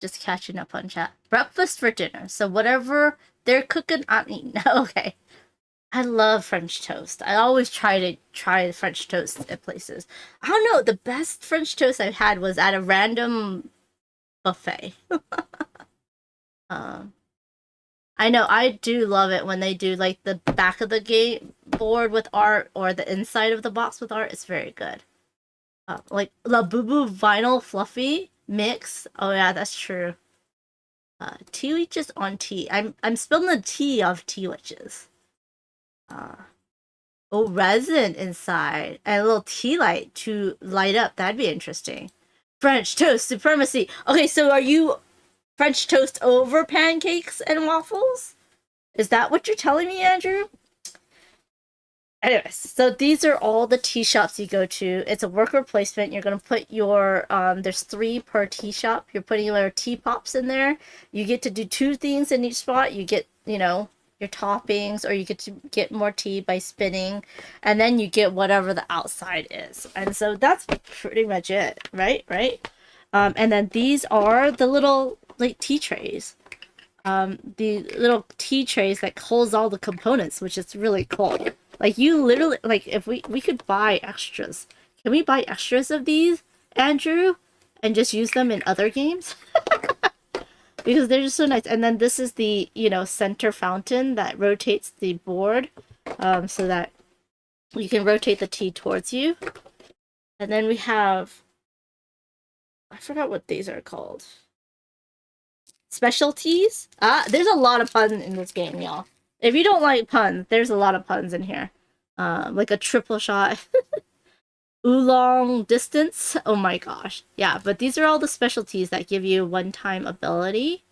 Just catching up on chat. Breakfast for dinner. So whatever they're cooking, I'm eating. Okay. I love French toast. I always try French toast at places. I don't know. The best French toast I've had was at a random buffet. I know. I do love it when they do like the back of the game board with art or the inside of the box with art. It's very good. Like La Boo vinyl fluffy mix. Oh yeah, that's true. Tea witches on tea. I'm spilling the tea of tea witches. Resin inside and a little tea light to light up. That'd be interesting. French toast supremacy. Okay, so are you French toast over pancakes and waffles? Is that what you're telling me, Andrew? Anyways, so these are all the tea shops you go to. It's a worker placement. You're gonna put your there's 3 per tea shop. You're putting your tea pops in there. You get to do 2 things in each spot. You get, your toppings, or you get to get more tea by spinning, and then you get whatever the outside is. And so that's pretty much it, right? And then these are the little like tea trays. The little tea trays that holds all the components, which is really cool. Like you literally, like if we could buy extras. Can we buy extras of these, Andrew, and just use them in other games? Because they're just so nice. And then this is the, center fountain that rotates the board so that you can rotate the tea towards you. And then we have, I forgot what these are called. Specialties. There's a lot of puns in this game, y'all. If you don't like puns, there's a lot of puns in here. Like a triple shot. Oolong distance. Oh my gosh. Yeah, but these are all the specialties that give you one-time ability.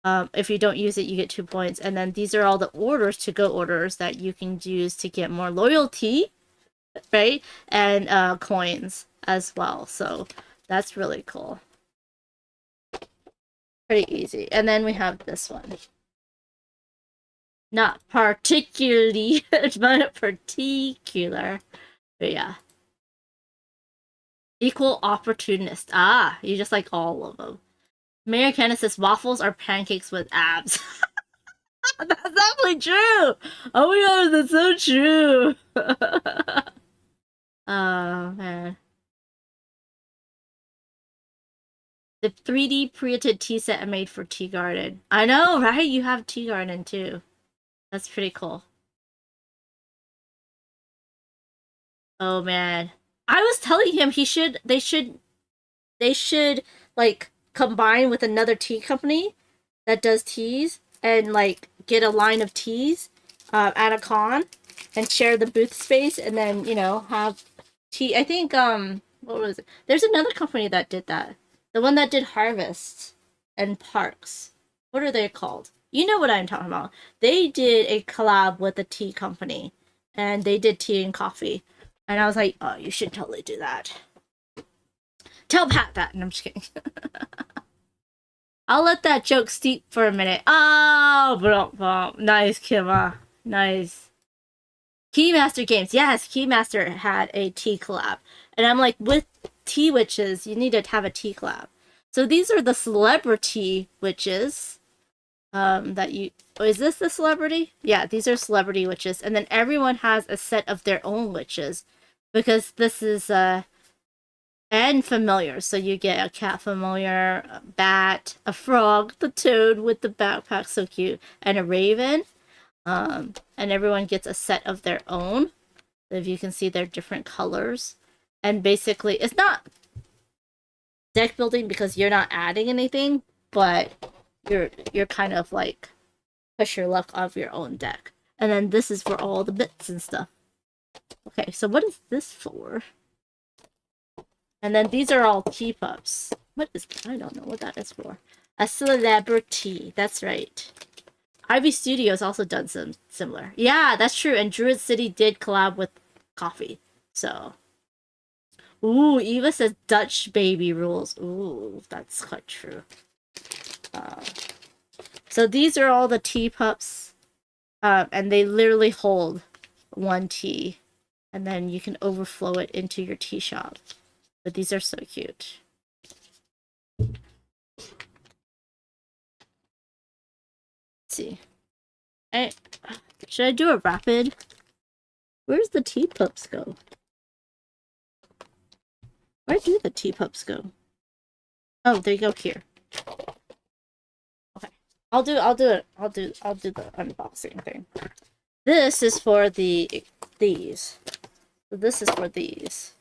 If you don't use it, you get 2 points. And then these are all the orders, to-go orders, that you can use to get more loyalty, right? And coins as well. So that's really cool. Pretty easy. And then we have this one. Not particularly, but particular. But yeah. Equal opportunist. You just like all of them. Mayor Candace says waffles are pancakes with abs. That's definitely true. Oh my god, that's so true. Oh man. The 3D printed tea set I made for Tea Garden. I know, right? You have Tea Garden too. That's pretty cool. Oh man. I was telling him they should like combine with another tea company that does teas and like get a line of teas at a con and share the booth space and then, have tea. I think what was it? There's another company that did that. The one that did Harvest and Parks. What are they called? You know what I'm talking about. They did a collab with a tea company and they did tea and coffee. And I was like, oh, you should totally do that. Tell Pat that. And I'm just kidding. I'll let that joke steep for a minute. Oh, nice, Kima. Nice. Keymaster Games. Yes, Keymaster had a tea collab. And I'm like, with tea witches, you need to have a tea collab. So these are the celebrity witches. Is this the celebrity? Yeah, these are celebrity witches. And then everyone has a set of their own witches. Because this is, and familiar. So you get a cat familiar, a bat, a frog, the toad with the backpack, so cute, and a raven. And everyone gets a set of their own. If you can see, they're different colors. And basically, it's not deck building because you're not adding anything, but you're kind of like push your luck off your own deck. And then this is for all the bits and stuff. Okay, so what is this for? And then these are all teapups. I don't know what that is for. A celebrity. That's right. Ivy Studios also done some similar. Yeah, that's true. And Druid City did collab with coffee. So. Ooh, Eva says Dutch baby rules. Ooh, that's quite true. So these are all the teapups. And they literally hold one tea. And then you can overflow it into your tea shop. But these are so cute. Let's see. Should I do a rapid? Where's the teapups go? Where do the teapups go? Oh, they go here. Okay. I'll do the unboxing thing. This is for these. So this is for these.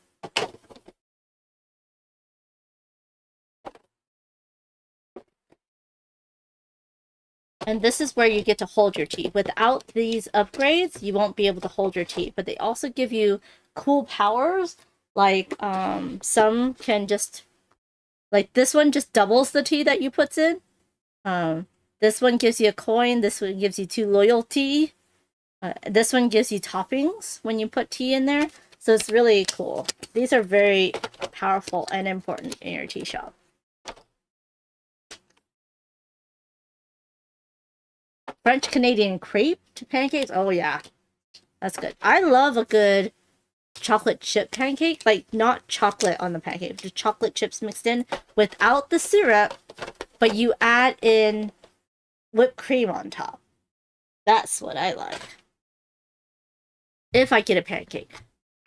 And this is where you get to hold your tea. Without these upgrades, you won't be able to hold your tea. But they also give you cool powers. Like, some can just... Like, this one just doubles the tea that you puts in. This one gives you a coin. This one gives you 2 loyalty. This one gives you toppings when you put tea in there. So it's really cool. These are very powerful and important in your tea shop. French Canadian crepe pancakes. Oh yeah, that's good. I love a good chocolate chip pancake. Like, not chocolate on the pancake, just chocolate chips mixed in without the syrup, but you add in whipped cream on top. That's what I like. If I get a pancake.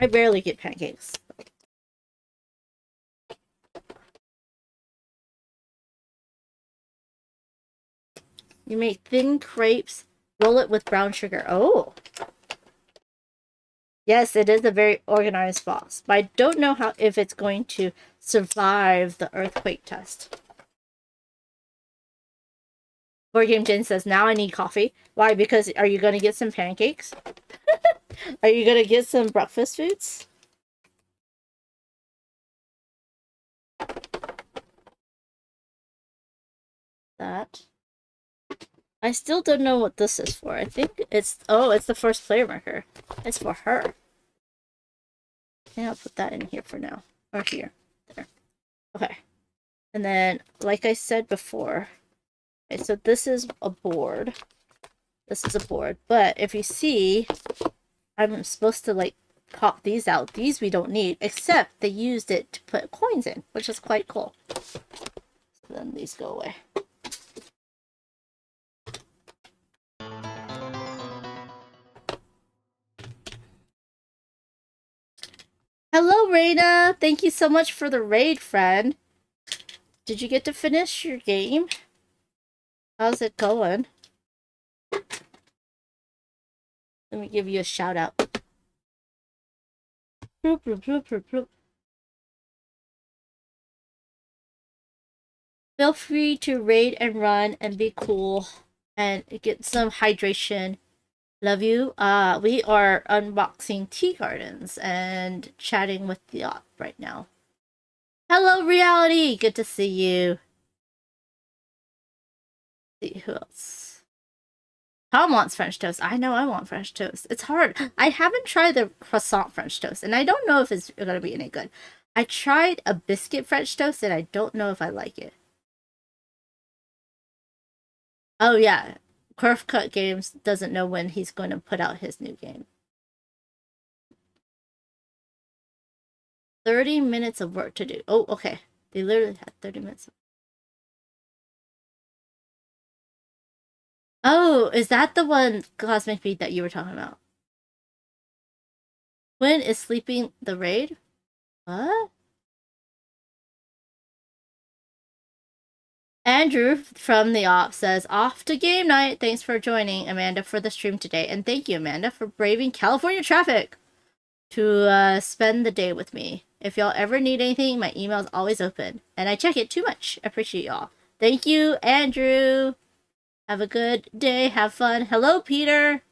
I barely get pancakes. You make thin crepes, roll it with brown sugar. Oh! Yes, it is a very organized box. But I don't know if it's going to survive the earthquake test. Board Game Jen says, now I need coffee. Why? Because are you going to get some pancakes? Are you going to get some breakfast foods? That. I still don't know what this is for. I think it's the first player marker. It's for her. I think I'll put that in here for now. Or here. There. Okay. And then, like I said before, okay, so this is a board. This is a board. But if you see, I'm supposed to like pop these out. These we don't need, except they used it to put coins in, which is quite cool. So then these go away. Hello, Raina. Thank you so much for the raid, friend. Did you get to finish your game? How's it going? Let me give you a shout out. Bloop, bloop, bloop, bloop, bloop. Feel free to raid and run and be cool and get some hydration. Love you. We are unboxing tea gardens and chatting with the op right now. Hello, Reality. Good to see you. Let's see who else. Tom wants French toast. I know I want French toast. It's hard. I haven't tried the croissant French toast, and I don't know if it's gonna be any good. I tried a biscuit French toast, and I don't know if I like it. Oh yeah, Curve Cut Games doesn't know when he's going to put out his new game. 30 minutes of work to do. Oh, okay. They literally had 30 minutes. Oh, is that the one, Cosmic Beat, that you were talking about? When is sleeping the raid? What? Andrew from the op says, off to game night. Thanks for joining, Amanda, for the stream today. And thank you, Amanda, for braving California traffic to spend the day with me. If y'all ever need anything, my email is always open. And I check it too much. Appreciate y'all. Thank you, Andrew. Have a good day. Have fun. Hello, Peter.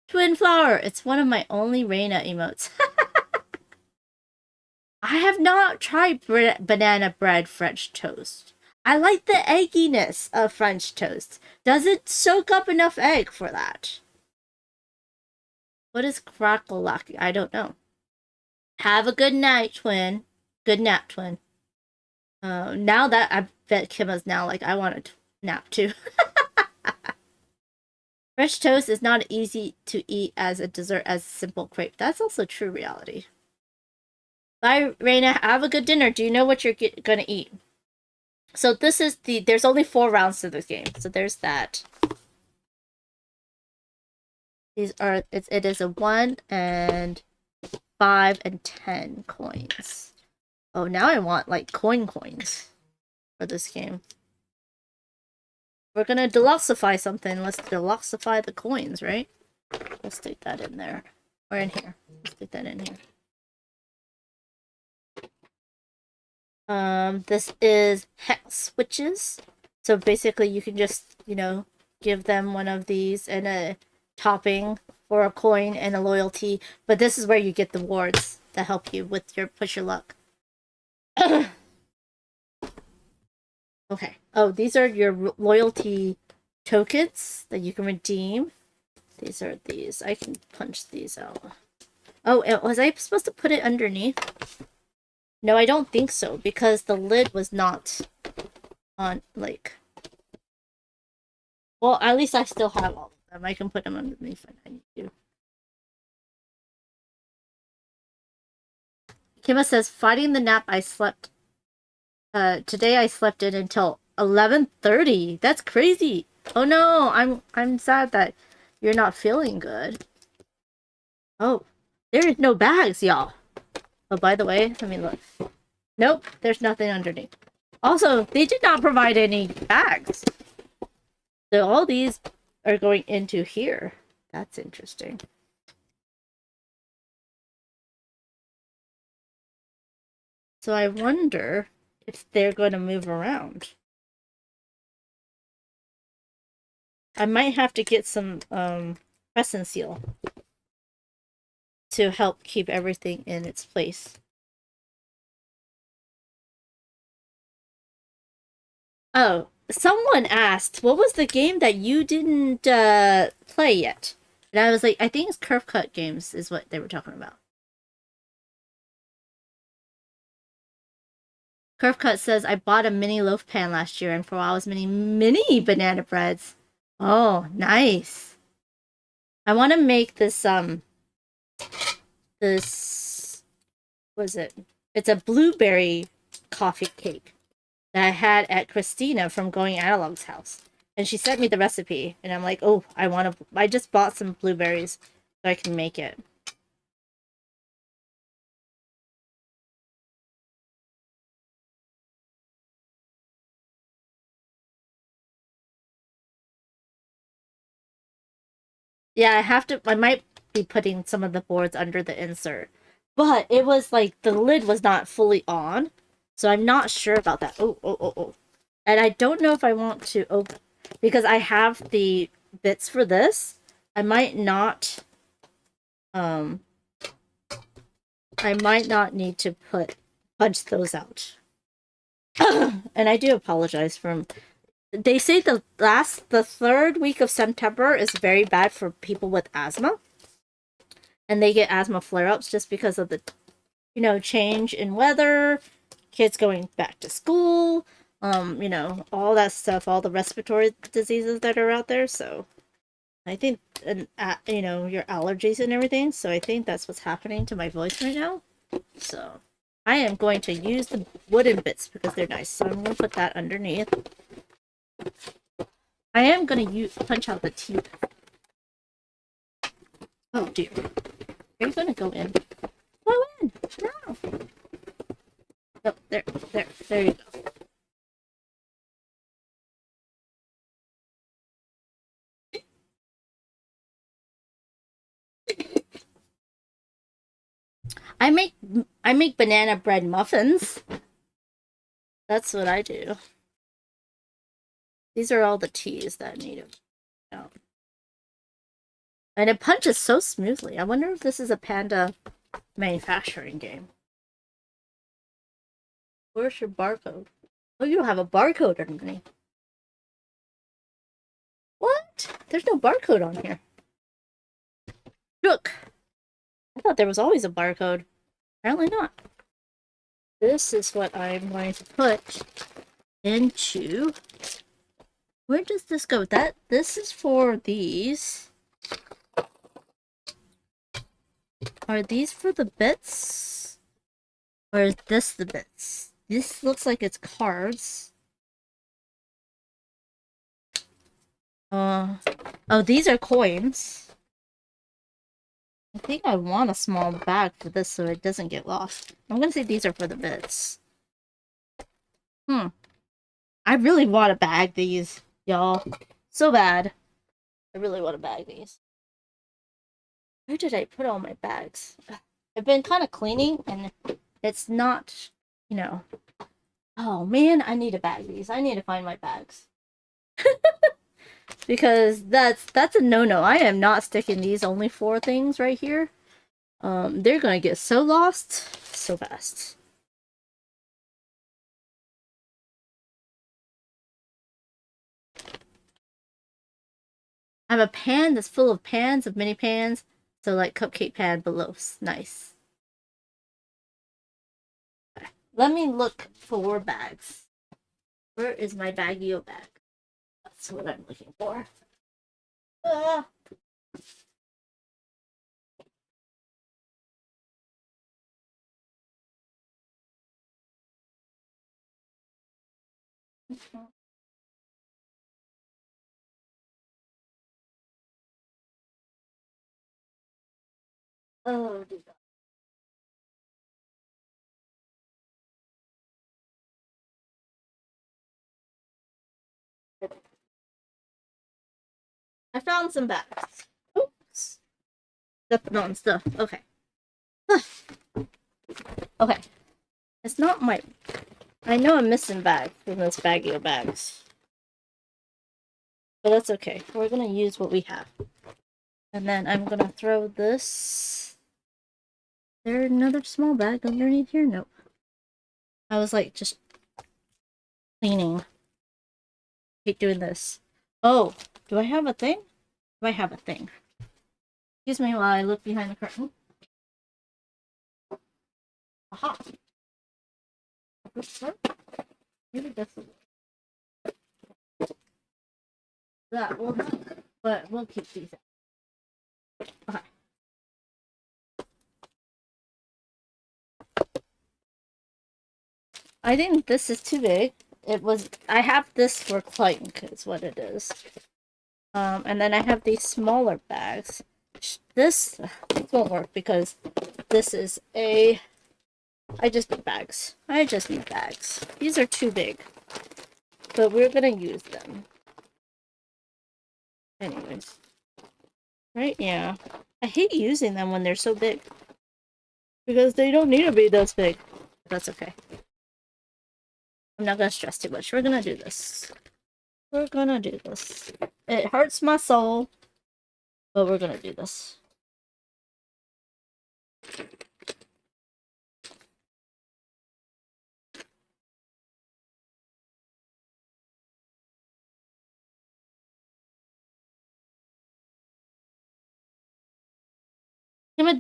Twin Flower. It's one of my only Reina emotes. I have not tried banana bread French toast. I like the egginess of French toast. Does it soak up enough egg for that? What is crackle-lacky? I don't know. Have a good night, twin. Good nap, twin. Now that I bet Kimma's now like, I want to nap too. French toast is not easy to eat as a dessert as a simple crepe. That's also true reality. Bye, Reina. Have a good dinner. Do you know what you're gonna eat? So this is there's only 4 rounds to this game. So there's that. These are, it is a 1 and 5 and 10 coins. Oh, now I want like coins for this game. We're gonna deluxify something. Let's deluxify the coins, right? Let's stick that in there. Or in here. Let's stick that in here. This is hex switches. So basically you can just, you know, give them one of these and a topping for a coin and a loyalty. But this is where you get the wards that help you with your push your luck. Okay. Oh, these are your loyalty tokens that you can redeem. These are these. I can punch these out. Oh, was I supposed to put it underneath? No, I don't think so, because the lid was not on, like... Well, at least I still have all of them. I can put them underneath if I need to. Kima says, fighting the nap I slept... today I slept in until 11:30. That's crazy. Oh no, I'm sad that you're not feeling good. Oh, there is no bags, y'all. Oh, by the way, let me look. Nope, there's nothing underneath. Also, they did not provide any bags. So all these are going into here. That's interesting. So I wonder if they're going to move around. I might have to get some crescent seal to help keep everything in its place. Oh, someone asked, what was the game that you didn't play yet? And I was like, I think it's Curve Cut Games is what they were talking about. Curve Cut says, I bought a mini loaf pan last year, and for a while I was mini banana breads. Oh, nice. I want to make this, what is it? It's a blueberry coffee cake that I had at Christina from Going Analog's house. And she sent me the recipe, and I'm like, oh, I just bought some blueberries so I can make it. Yeah, I might be putting some of the boards under the insert. But it was like the lid was not fully on. So I'm not sure about that. Oh. And I don't know if I want to open because I have the bits for this. I might not need to punch those out. And I do apologize for. They say the third week of September is very bad for people with asthma. And they get asthma flare-ups just because of the, change in weather, kids going back to school, all that stuff, all the respiratory diseases that are out there. So I think, your allergies and everything. So I think that's what's happening to my voice right now. So I am going to use the wooden bits because they're nice. So I'm going to put that underneath. I am going to punch out the teeth. Oh dear. Are you going to go in? Go in! No! Oh, there you go. I make banana bread muffins. That's what I do. These are all the teas that need it out. And it punches so smoothly. I wonder if this is a Panda manufacturing game. Where's your barcode? Oh, you don't have a barcode underneath. What? There's no barcode on here. Look. I thought there was always a barcode. Apparently not. This is what I'm going to put into. Where does this go? This is for these. Are these for the bits? Or is this the bits? This looks like it's cards. Oh, these are coins. I think I want a small bag for this so it doesn't get lost. I'm gonna say these are for the bits. I really want to bag these, y'all. So bad. I really want to bag these. Where did I put all my bags? I've been kind of cleaning and it's not, Oh man, I need to bag these. I need to find my bags. Because that's a no-no. I am not sticking these only 4 things right here. They're gonna get so lost so fast. I have a pan that's full of pans, of mini pans. So like cupcake pan below. Nice. Okay. Let me look for bags. Where is my BGA bag? That's what I'm looking for. Oh, dear. I found some bags. Oops. Stepping on stuff. Okay. Okay. It's not my... I know I'm missing bags from those BGA bags. But that's okay. We're gonna use what we have. And then I'm gonna throw this... Is there another small bag underneath here? Nope. I was like just cleaning. Keep doing this. Oh, do I have a thing? Do I have a thing? Excuse me while I look behind the curtain. Aha! Maybe this will work. That will not, but we'll keep these out. Okay. I think this is too big. I have this for clank is what it is. And then I have these smaller bags. This won't work because this is I just need bags. These are too big. But we're gonna use them. Anyways. Right? Yeah. I hate using them when they're so big. Because they don't need to be this big. That's okay. I'm not gonna stress too much. We're gonna do this. We're gonna do this. It hurts my soul, but we're gonna do this.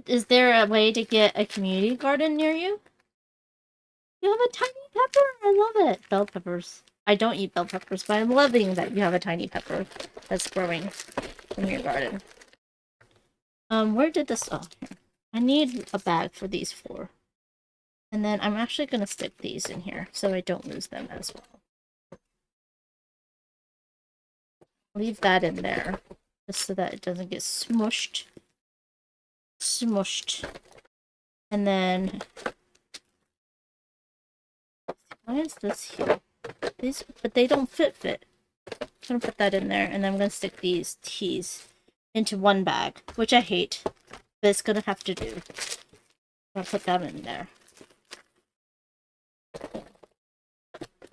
Is there a way to get a community garden near you? You have a tiny pepper. I love it. Bell peppers. I don't eat bell peppers, but I'm loving that you have a tiny pepper that's growing in your garden. Where did this? Oh, here. I need a bag for these 4. And then I'm actually gonna stick these in here so I don't lose them as well. Leave that in there just so that it doesn't get smushed. And then why is this here? These, but they don't fit. I'm gonna put that in there, and then I'm gonna stick these teas into one bag, which I hate, but it's gonna have to do. I'll put them in there.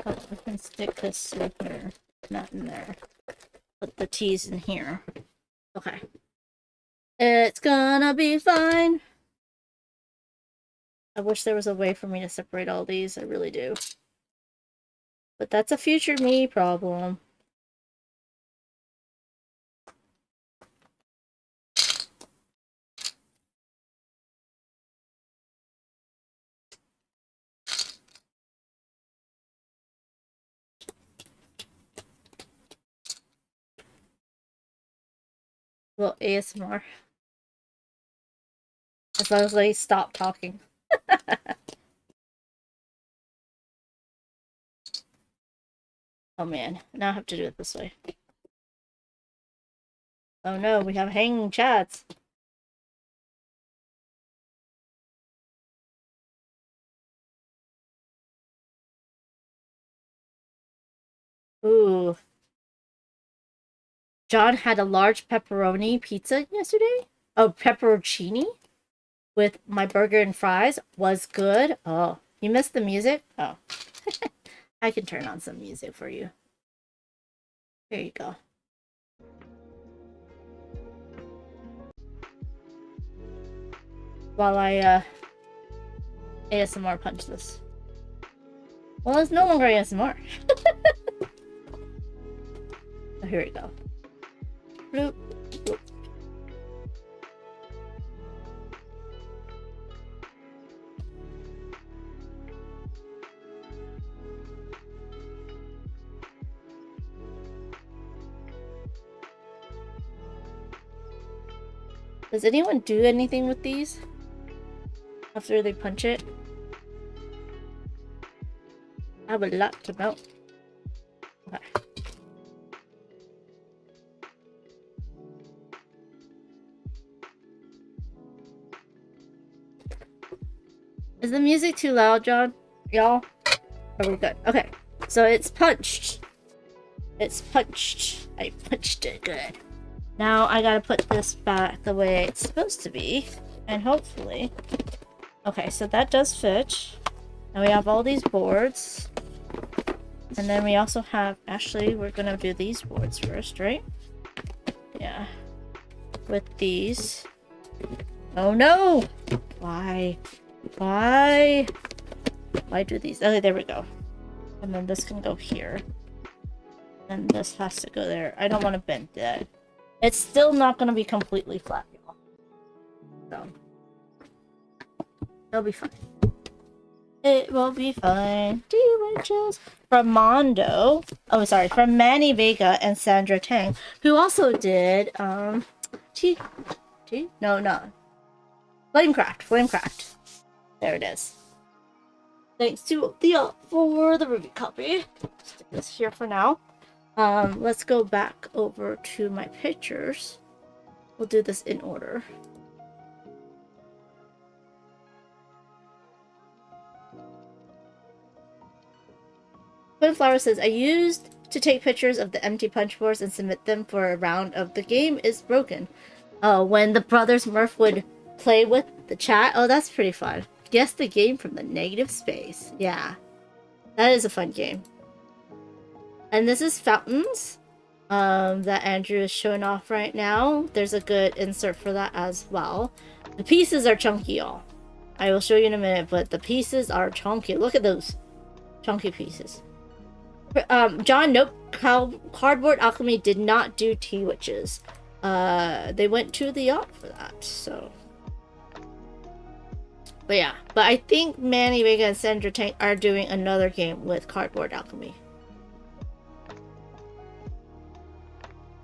Oh, I can stick this in here, not in there. Put the teas in here. Okay. It's gonna be fine. I wish there was a way for me to separate all these. I really do. But that's a future me problem. Well, ASMR. As long as they stop talking. Oh man, now I have to do it this way. Oh no, we have hanging chats. Ooh. John had a large pepperoni pizza yesterday. Oh, pepperoncini with my burger and fries was good. Oh, you missed the music? Oh. I can turn on some music for you. Here you go. While I ASMR punch this. Well, it's no longer ASMR. Oh, here we go. Bloop, bloop. Does anyone do anything with these after they punch it? I would like to know. Okay. Is the music too loud, John? Y'all? Are we good? Okay. So it's punched. It's punched. I punched it good. Now I gotta put this back the way it's supposed to be. And hopefully... Okay, so that does fit. And we have all these boards. And then we also have... Actually, we're gonna do these boards first, right? Yeah. With these. Oh no! Why? Why? Why do these? Okay, there we go. And then this can go here. And this has to go there. I don't want to bend that. It's still not going to be completely flat, y'all. So. It'll be fine. It will be fine. Do you just from Mondo? Oh, sorry, from Manny Vega and Sandra Tang, who also did no. Flamecraft. There it is. Thanks to Thea for the review copy. Stick this here for now. Let's go back over to my pictures. We'll do this in order. Flower says, I used to take pictures of the empty punch boards and submit them for a round of the game is broken. Oh, when the brothers Murph would play with the chat. Oh, that's pretty fun. Guess the game from the negative space. Yeah. That is a fun game. And this is Fountains. That Andrew is showing off right now. There's a good insert for that as well. The pieces are chunky, y'all. I will show you in a minute, but the pieces are chunky. Look at those chunky pieces. John, nope. Cardboard Alchemy did not do tea witches. They went to the yacht for that, so. But yeah, but I think Manny, Vega, and Sandra Tank are doing another game with Cardboard Alchemy.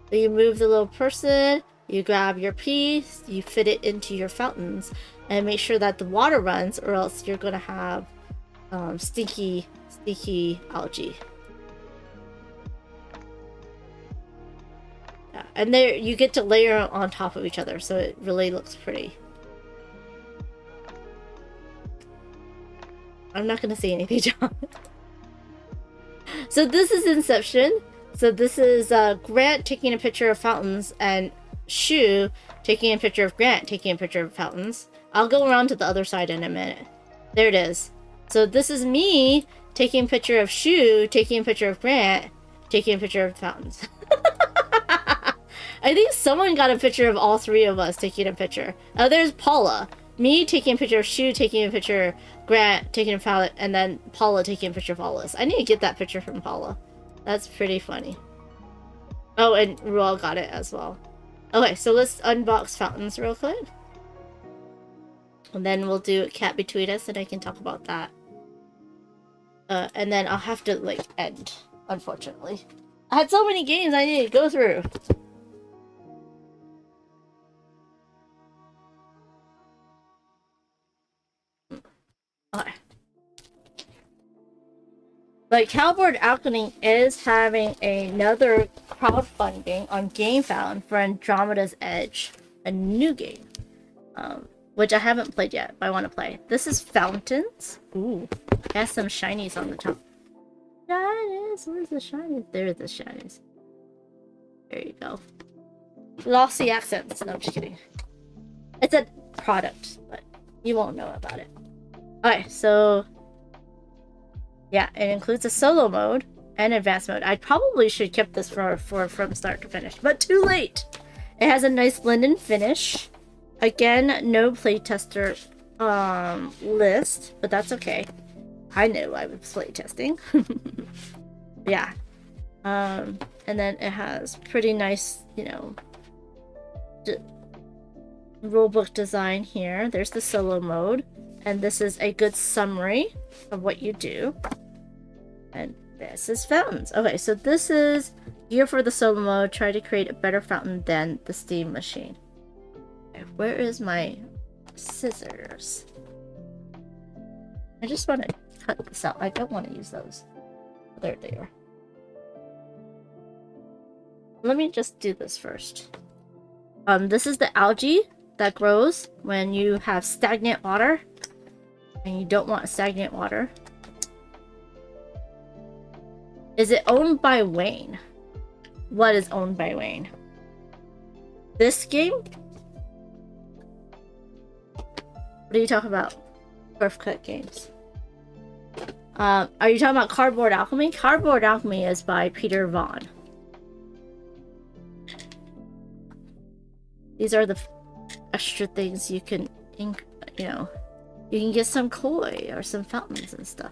So you move the little person, you grab your piece, you fit it into your fountains, and make sure that the water runs, or else you're gonna have stinky algae. Yeah, and there you get to layer on top of each other, so it really looks pretty. I'm not gonna say anything, John. So this is Inception. So this is Grant taking a picture of fountains and Shu taking a picture of Grant taking a picture of fountains. I'll go around to the other side in a minute. There it is. So this is me taking a picture of Shu, taking a picture of Grant, taking a picture of fountains. I think someone got a picture of all three of us taking a picture. There's Paula. Me taking a picture of Shu, taking a picture, Grant taking a photo, and then Paula taking a picture of all of us. I need to get that picture from Paula. That's pretty funny. Oh, and Ruel got it as well. Okay, so let's unbox fountains real quick. And then we'll do Cat Between Us, and I can talk about that. And then I'll have to, like, end, unfortunately. I had so many games I need to go through. Okay. Like, Cardboard Alchemy is having another crowdfunding on GameFound for Andromeda's Edge, a new game, which I haven't played yet, but I want to play. This is Fountains. Ooh, it has some shinies on the top. Shinies, where's the shinies? There's the shinies. There you go. Lost the accents. No, I'm just kidding. It's a product, but you won't know about it. Okay, so yeah, it includes a solo mode and advanced mode. I probably should keep this for from start to finish, but too late. It has a nice blend and finish. Again, no playtester list, but that's okay. I knew I was playtesting. Yeah. And then it has pretty nice, you know, rulebook design here. There's the solo mode, and this is a good summary of what you do. And this is fountains. Okay, so this is gear for the solo mode. Try to create a better fountain than the steam machine. Okay, where is my scissors? I just want to cut this out. I don't want to use those. There they are. Let me just do this first. This is the algae that grows when you have stagnant water, and you don't want stagnant water. Is it owned by Wayne? What is owned by Wayne? This game? What are you talking about? Surf Cut Games. Are you talking about Cardboard Alchemy? Cardboard Alchemy is by Peter Vaughn. These are the extra things you can, you know, you can get some koi or some fountains and stuff.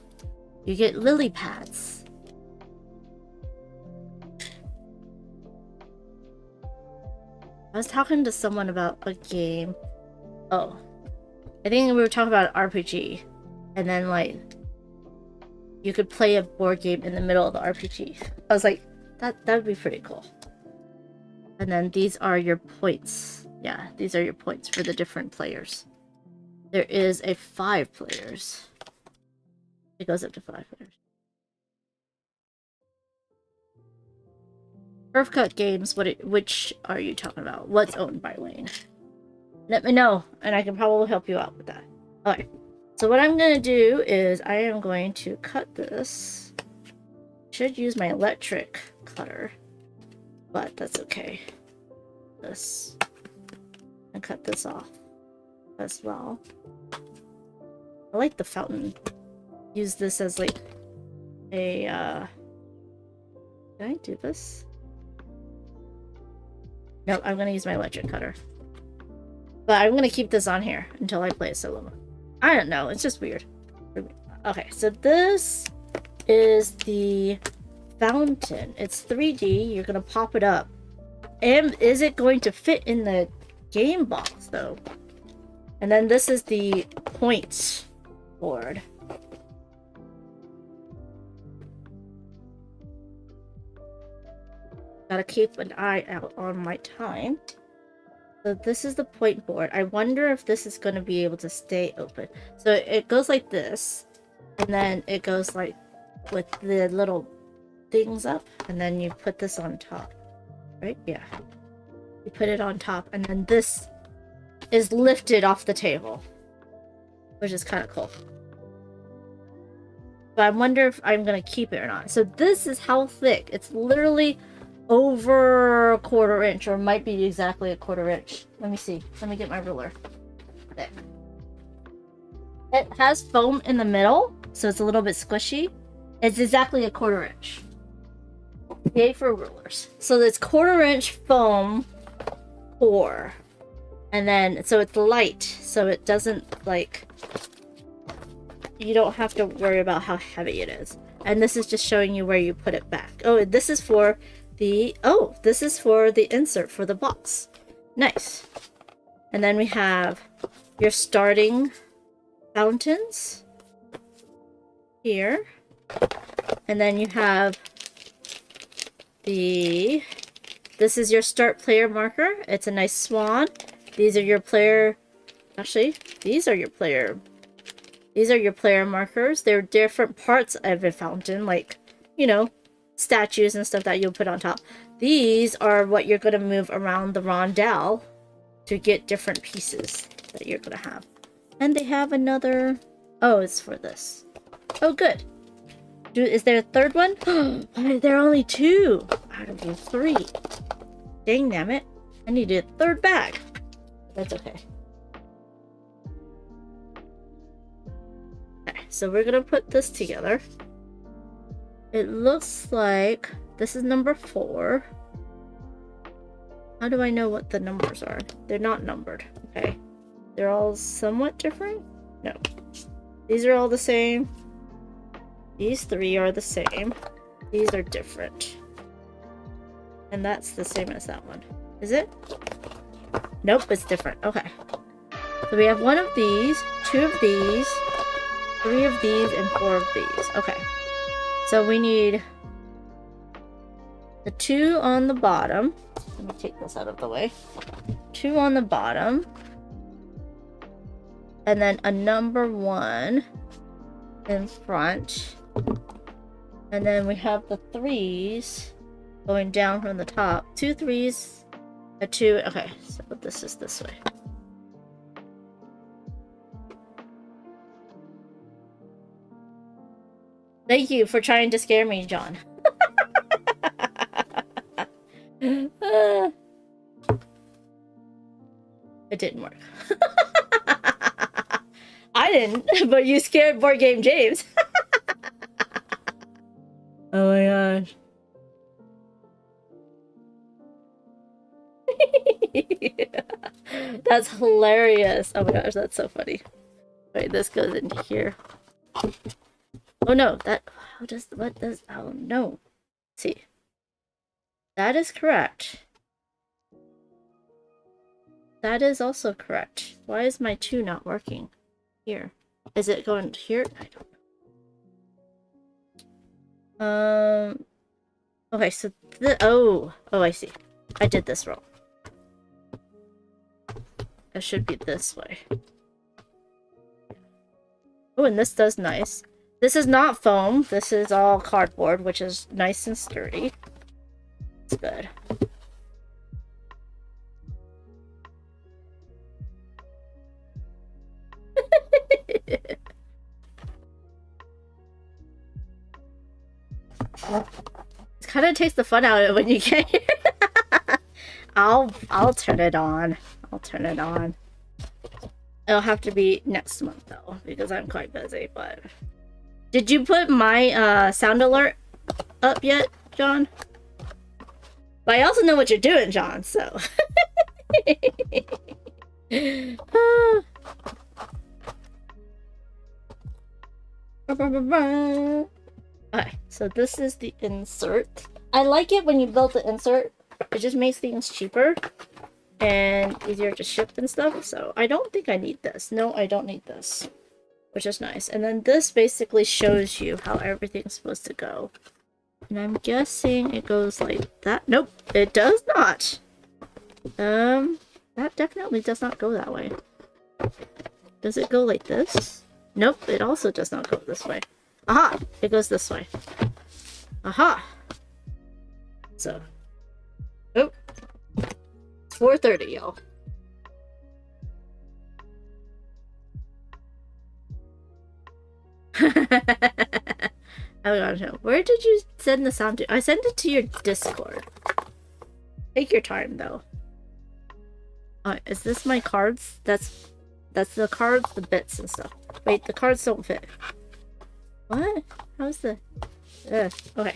You get lily pads. I was talking to someone about a game. Oh, I think we were talking about an RPG, and then like you could play a board game in the middle of the RPG. I was like, that would be pretty cool. And then these are your points. Yeah, these are your points for the different players. There is a 5 players. It goes up to 5 players. Surf Cut Games, which are you talking about? What's owned by Wayne? Let me know, and I can probably help you out with that. Okay, so what I'm going to do is I am going to cut this. Should use my electric cutter, but that's okay. This. and cut this off as well. I like the fountain. Use this as like a can I do this? Nope, I'm gonna use my electric cutter. But I'm gonna keep this on here until I play a solo mode. I don't know, it's just weird. Okay, so this is the fountain. It's 3D, you're gonna pop it up. And is it going to fit in the game box though? And then this is the points board. Gotta keep an eye out on my time. So this is the point board. I wonder if this is going to be able to stay open. So it goes like this, and then it goes like with the little things up, and then you put this on top, right? Yeah. You put it on top, and then this is lifted off the table, which is kind of cool. But I wonder if I'm going to keep it or not. So this is how thick. It's literally over a 1/4 inch, or might be exactly a 1/4 inch. Let me see. Let me get my ruler. There. It has foam in the middle, so it's a little bit squishy. It's exactly a 1/4 inch. Yay for rulers. So it's 1/4 inch foam core. And then, so it's light, so it doesn't like, you don't have to worry about how heavy it is. And this is just showing you where you put it back. Oh, this is for the insert for the box. Nice. And then we have your starting fountains here. And then you have this is your start player marker. It's a nice swan. These are your player, actually, these are your player markers. They're different parts of a fountain, like, you know, statues and stuff that you'll put on top. These are what you're going to move around the rondelle to get different pieces that you're going to have. And they have another, oh, it's for this. Oh, good. Is there a third one? There are only 2 out of the 3. Dang, damn it. I need a third bag. That's okay. Okay, so we're going to put this together. It looks like this is number 4. How do I know what the numbers are? They're not numbered. Okay. They're all somewhat different? No. These are all the same. These 3 are the same. These are different. And that's the same as that one. Is it? Nope, it's different. Okay. So we have 1 of these, 2 of these, 3 of these, and 4 of these. Okay. So we need the 2 on the bottom. Let me take this out of the way. 2 on the bottom. And then a number 1 in front. And then we have the 3s going down from the top. 2 3s, a 2. Okay, so this is this way. Thank you for trying to scare me, John. It didn't work. I didn't, but you scared Board Game James. Oh my gosh. That's hilarious. Oh my gosh, that's so funny. Wait, this goes into here. Oh no, oh no. Let's see. That is correct. That is also correct. Why is my 2 not working? Here. Is it going here? I don't know. Okay, so oh, I see. I did this wrong. It should be this way. Oh, and this does nice. This is not foam. This is all cardboard, which is nice and sturdy. It's good. It kind of takes the fun out of it when you can't hear. I'll turn it on. I'll turn it on. It'll have to be next month though, because I'm quite busy. But did you put my sound alert up yet, John? But I also know what you're doing, John. So. Okay, so this is the insert. I like it when you build the insert. It just makes things cheaper and easier to ship and stuff. So I don't think I need this. No, I don't need this, which is nice. And then this basically shows you how everything's supposed to go. And I'm guessing it goes like that. Nope, it does not. That definitely does not go that way. Does it go like this? Nope, it also does not go this way. Aha! It goes this way. Aha! So. Oh. It's 4:30, y'all. I don't know. Where did you send the sound to? I sent it to your Discord. Take your time, though. Is this my cards? That's the cards, the bits and stuff. Wait, the cards don't fit. What? How's the... okay.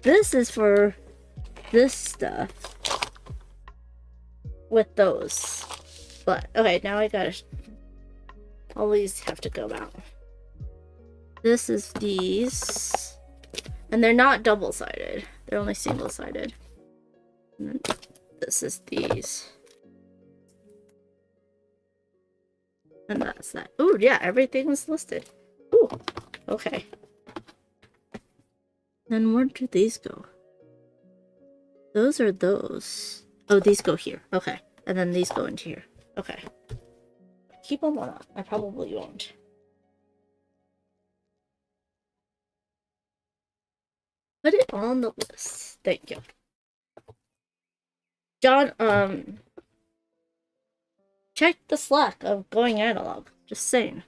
This is for this stuff. With those. But, okay, now I gotta... All these have to go out. This is these. And they're not double-sided. They're only single-sided. And then this is these. And that's that. Ooh, yeah, everything's listed. Ooh, okay. Then where do these go? Those are those. Oh, these go here. Okay. And then these go into here. Okay. Keep them or not? I probably won't. Put it on the list. Thank you. John, check the Slack of going analog. Just saying.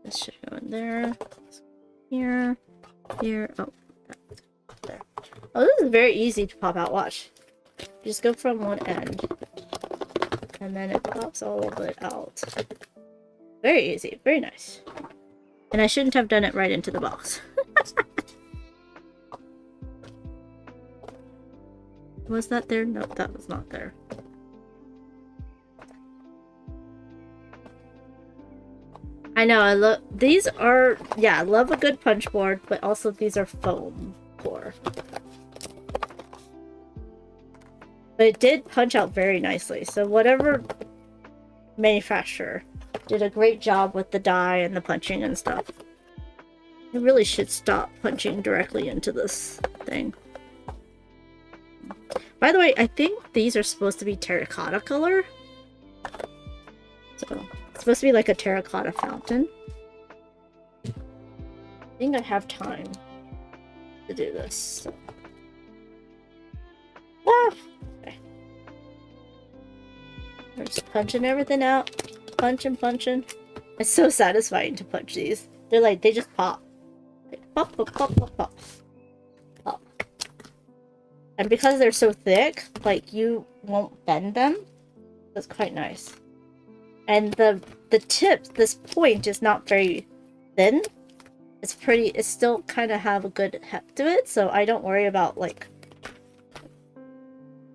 This should go in there. Here. Here. Oh, that's there. Oh, this is very easy to pop out. Watch. You just go from one end. And then it pops all of it out. Very easy. Very nice. And I shouldn't have done it right into the box. Was that there? No, that was not there. I know, I love... These are... Yeah, I love a good punch board, but also these are foam core. But it did punch out very nicely, so whatever manufacturer did a great job with the die and the punching and stuff. I really should stop punching directly into this thing. By the way, I think these are supposed to be terracotta color. So, it's supposed to be like a terracotta fountain. I think I have time to do this. So. Ah! Okay. We're just punching everything out. Punching. It's so satisfying to punch these. They're like, they just pop. Like, pop, pop, pop, pop, pop. Pop. And because they're so thick, like, you won't bend them. That's quite nice. And the tip, this point is not very thin. It's still kind of have a good heft to it, so I don't worry about, like,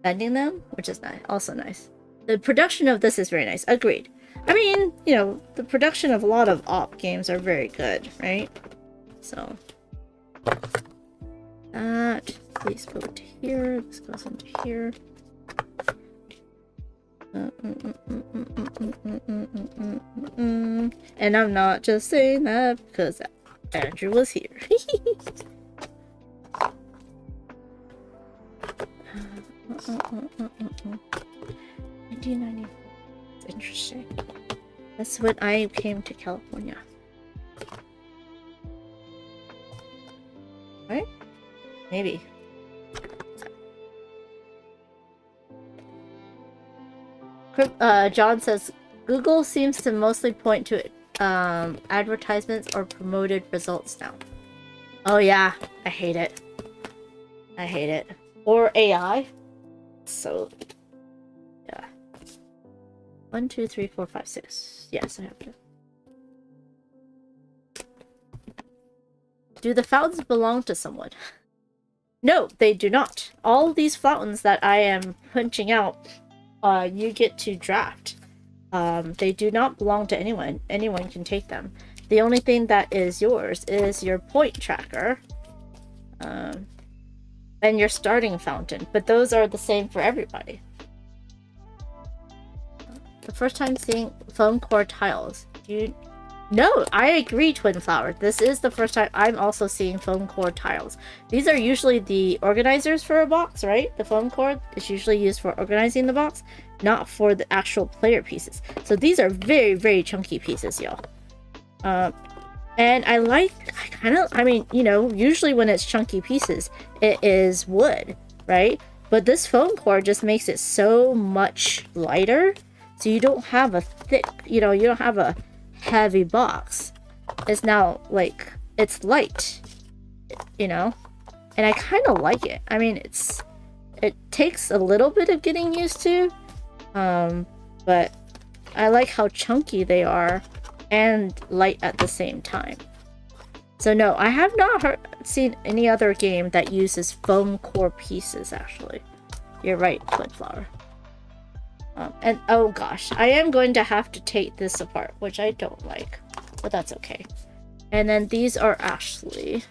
bending them, which is nice. Also nice. The production of this is very nice. Agreed. I mean, you know, the production of a lot of op games are very good, right? So, that, please go into here, this goes into here. And I'm not just saying that because Andrew was here. 1994. It's interesting. That's when I came to California. Right? Maybe. John says, Google seems to mostly point to advertisements or promoted results now. Oh yeah, I hate it. I hate it. or AI. So, yeah. 1, 2, 3, 4, 5, 6. Yes, I have to. Do the fountains belong to someone? No, they do not. All these fountains that I am punching out, you get to draft. They do not belong to anyone. Anyone can take them. The only thing that is yours is your point tracker, and your starting fountain. But those are the same for everybody. The first time seeing foam core tiles. No, I agree, Twin Flower. This is the first time I'm also seeing foam core tiles. These are usually the organizers for a box, right? The foam core is usually used for organizing the box, not for the actual player pieces. So these are very, very chunky pieces, y'all. And I mean, you know, usually when it's chunky pieces, it is wood, right? But this foam core just makes it so much lighter. So you don't have a thick, you know, you don't have a heavy box. It's now like, it's light, you know? And I kind of like it. I mean, it takes a little bit of getting used to, but I like how chunky they are and light at the same time. So no, I have not seen any other game that uses foam core pieces, actually. You're right, Twin Flower. And oh gosh, I am going to have to take this apart, which I don't like, but that's okay. And then these are actually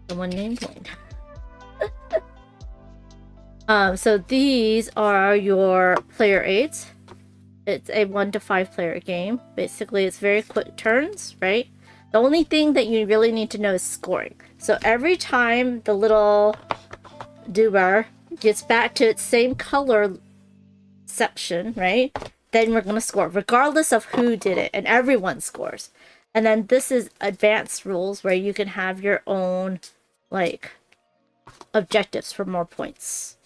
someone named Wayne. So these are your player aids. It's a 1 to 5 player game. Basically, it's very quick turns, right? The only thing that you really need to know is scoring. So every time the little doobar gets back to its same color section, right? Then we're gonna score, regardless of who did it, and everyone scores. And then this is advanced rules where you can have your own, like, objectives for more points.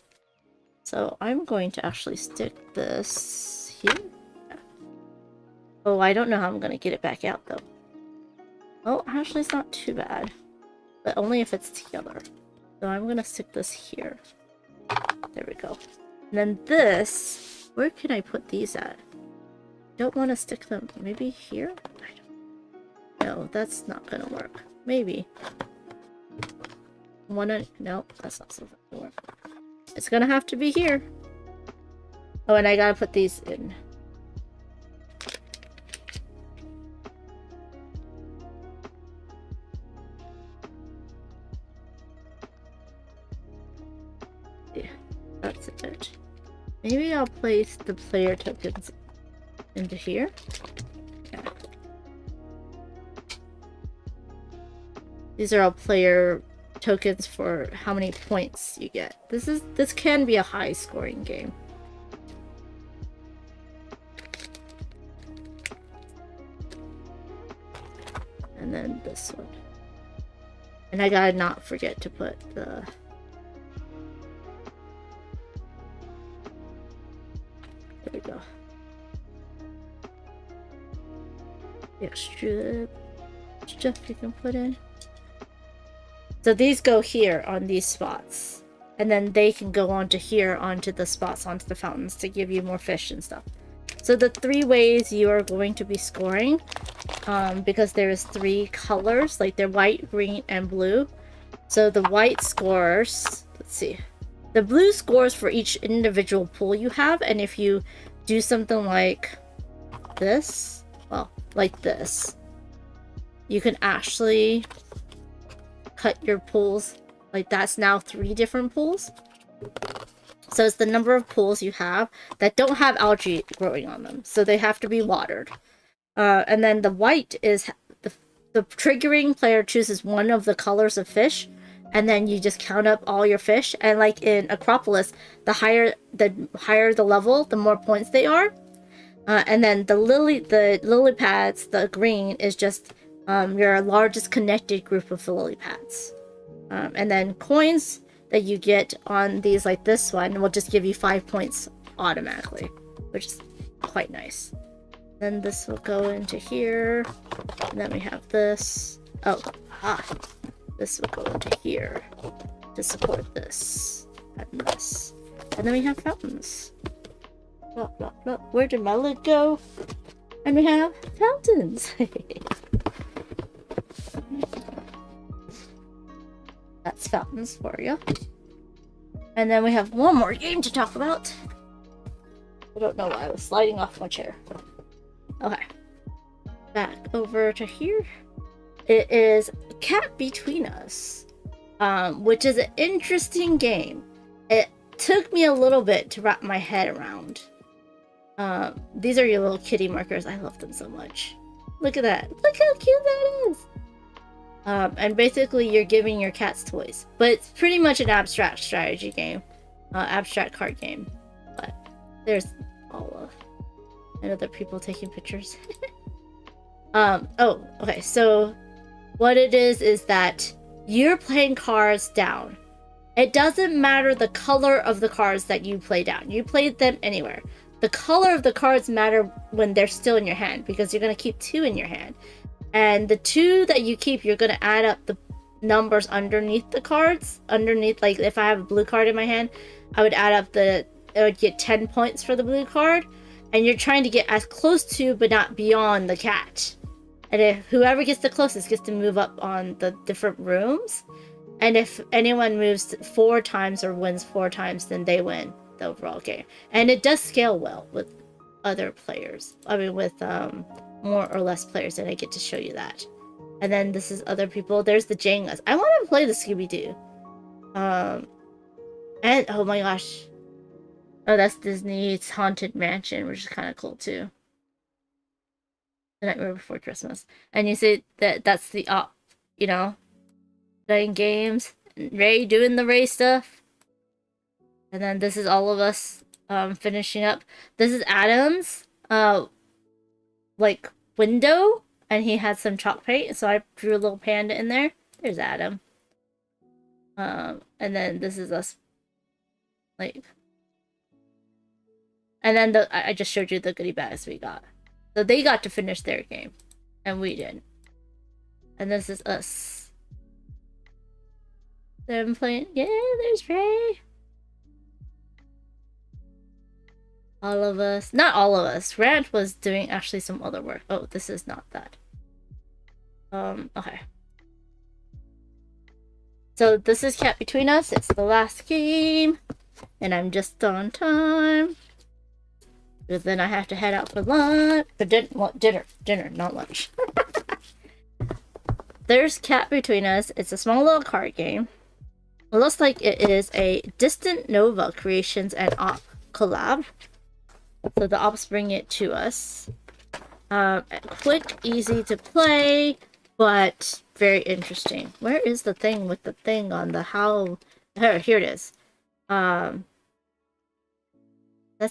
So I'm going to actually stick this here. Oh, I don't know how I'm gonna get it back out though. Oh, actually it's not too bad, but only if it's together. So I'm gonna stick this here. There we go. And then this, where can I put these at? Don't want to stick them, maybe here? No, that's not gonna work. Maybe. No, that's not something to work. It's gonna have to be here. Oh, and I gotta put these in. Yeah, that's it. Maybe I'll place the player tokens into here. Yeah. These are all player tokens for how many points you get. This can be a high scoring game. And then this one. And I gotta not forget to put the there we go. The extra stuff you can put in. So these go here on these spots. And then they can go onto here, onto the spots, onto the fountains to give you more fish and stuff. So the 3 ways you are going to be scoring, because there's 3 colors, like they're white, green, and blue. So the white scores, let's see. The blue scores for each individual pool you have, and if you do something like this, well, like this, you can actually cut your pools. Like that's now 3 different pools. So it's the number of pools you have that don't have algae growing on them, so they have to be watered. And then the white is the triggering player chooses one of the colors of fish, and then you just count up all your fish. And like in Acropolis, the higher the level, the more points they are. And then the lily pads, the green is just your largest connected group of lily pads. And then coins that you get on these, like this one, will just give you 5 points automatically, which is quite nice. Then this will go into here, and then we have this. Oh, this will go into here to support this and this. And then we have fountains. Blah, blah, blah. Where did my lid go? And we have fountains. That's fountains for you. And then we have one more game to talk about. I don't know why I was sliding off my chair. Okay. Back over to here. It is Cat Between Us, which is an interesting game. It took me a little bit to wrap my head around. These are your little kitty markers. I love them so much. Look at that. Look how cute that is. And basically you're giving your cats toys. But it's pretty much an abstract strategy game. Abstract card game. But there's Paula and other people taking pictures. Oh, okay. So what it is that you're playing cards down. It doesn't matter the color of the cards that you play down. You play them anywhere. The color of the cards matter when they're still in your hand because you're going to keep 2 in your hand. And the 2 that you keep, you're going to add up the numbers underneath the cards. Underneath, like if I have a blue card in my hand, I would add up I would get 10 points for the blue card. And you're trying to get as close to, but not beyond the cat. And if whoever gets the closest gets to move up on the different rooms. And if anyone moves 4 times or wins 4 times, then they win the overall game. And it does scale well with other players. I mean, with more or less players, and I get to show you that. And then this is other people. There's the Jengas. I want to play the Scooby-Doo. And, oh my gosh. Oh, that's Disney's Haunted Mansion, which is kind of cool, too. The Nightmare Before Christmas. And you see that's the you know, playing games. Ray doing the Ray stuff. And then this is all of us finishing up. This is Adam's like window, and he had some chalk paint, so I drew a little panda in there. There's Adam. And then this is us, like, and then I just showed you the goodie bags we got. So they got to finish their game, and we didn't. And this is us. Them playing. Yeah, there's Ray. All of us. Not all of us. Rand was doing actually some other work. Oh, this is not that. Okay. So this is Cat Between Us. It's the last game. And I'm just on time. Because then I have to head out for lunch. For dinner, not lunch. There's Cat Between Us. It's a small little card game. It looks like it is a Distant Nova Creations and Op collab. So the ops bring it to us. Quick, easy to play, but very interesting. Where is the thing with the thing on the how? Here it is. That's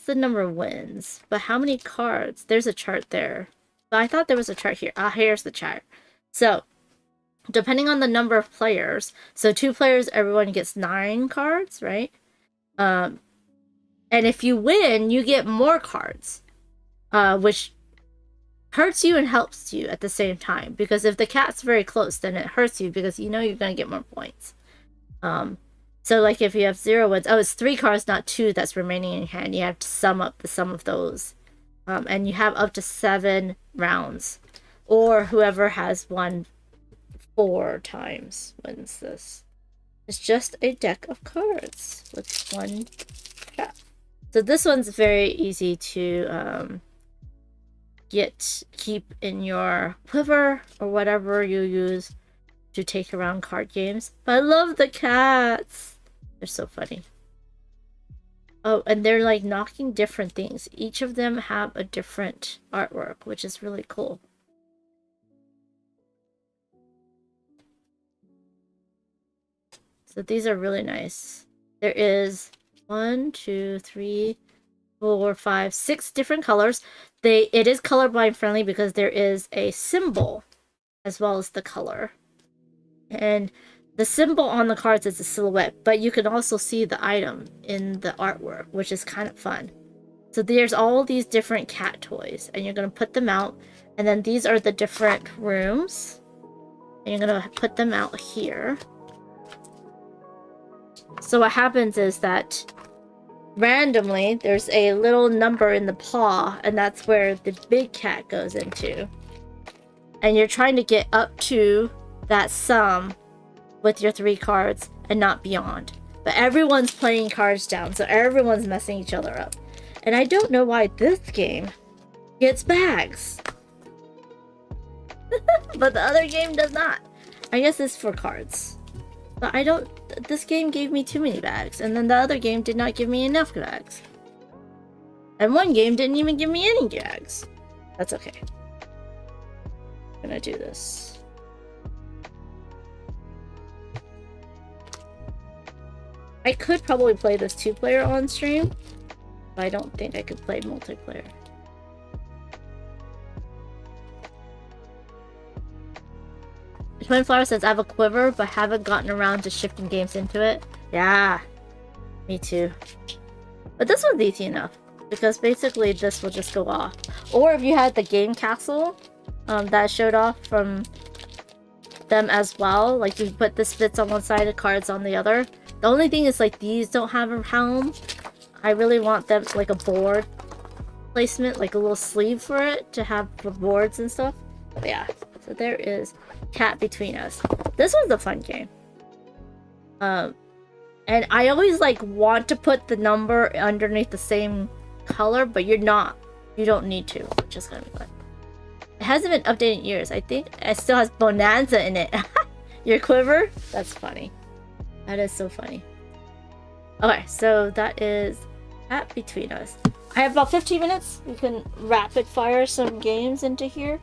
the number of wins. But how many cards? There's a chart there. But I thought there was a chart here. Here's the chart. So, depending on the number of players, so 2 players, everyone gets 9 cards, right? And if you win, you get more cards, which hurts you and helps you at the same time. Because if the cat's very close, then it hurts you because you know you're going to get more points. So like if you have 0 wins, oh, it's 3 cards, not 2 that's remaining in your hand. You have to sum up the sum of those. And you have up to 7 rounds. Or whoever has won 4 times wins this. It's just a deck of cards with 1 cat. So this one's very easy to keep in your quiver or whatever you use to take around card games. But I love the cats. They're so funny. Oh, and they're like knocking different things. Each of them have a different artwork, which is really cool. So these are really nice. There is 1, 2, 3, 4, 5, 6 different colors. It is colorblind friendly because there is a symbol as well as the color. And the symbol on the cards is a silhouette, but you can also see the item in the artwork, which is kind of fun. So there's all these different cat toys, and you're going to put them out. And then these are the different rooms. And you're gonna put them out here. So what happens is that randomly there's a little number in the paw, and that's where the big cat goes into. And you're trying to get up to that sum with your 3 cards and not beyond. But everyone's playing cards down, so everyone's messing each other up. And I don't know why this game gets bags. But the other game does not. I guess it's for cards. But I don't... This game gave me too many bags, and then the other game did not give me enough bags. And one game didn't even give me any bags. That's okay. I'm gonna do this. I could probably play this 2-player on stream, but I don't think I could play multiplayer. Twin Flower says, I have a quiver, but haven't gotten around to shifting games into it. Yeah, me too. But this one's easy enough, because basically this will just go off. Or if you had the game castle that showed off from them as well, like you put the spits on one side, the cards on the other. The only thing is, like, these don't have a helm. I really want them like a board placement, like a little sleeve for it to have for boards and stuff. But yeah, so there is Cat Between Us. This one's a fun game. And I always like want to put the number underneath the same color, but you're not. You don't need to, which is gonna be fun. It hasn't been updated in years. I think it still has Bonanza in it. Your quiver? That's funny. That is so funny. Okay, so that is Cat Between Us. I have about 15 minutes. We can rapid fire some games into here.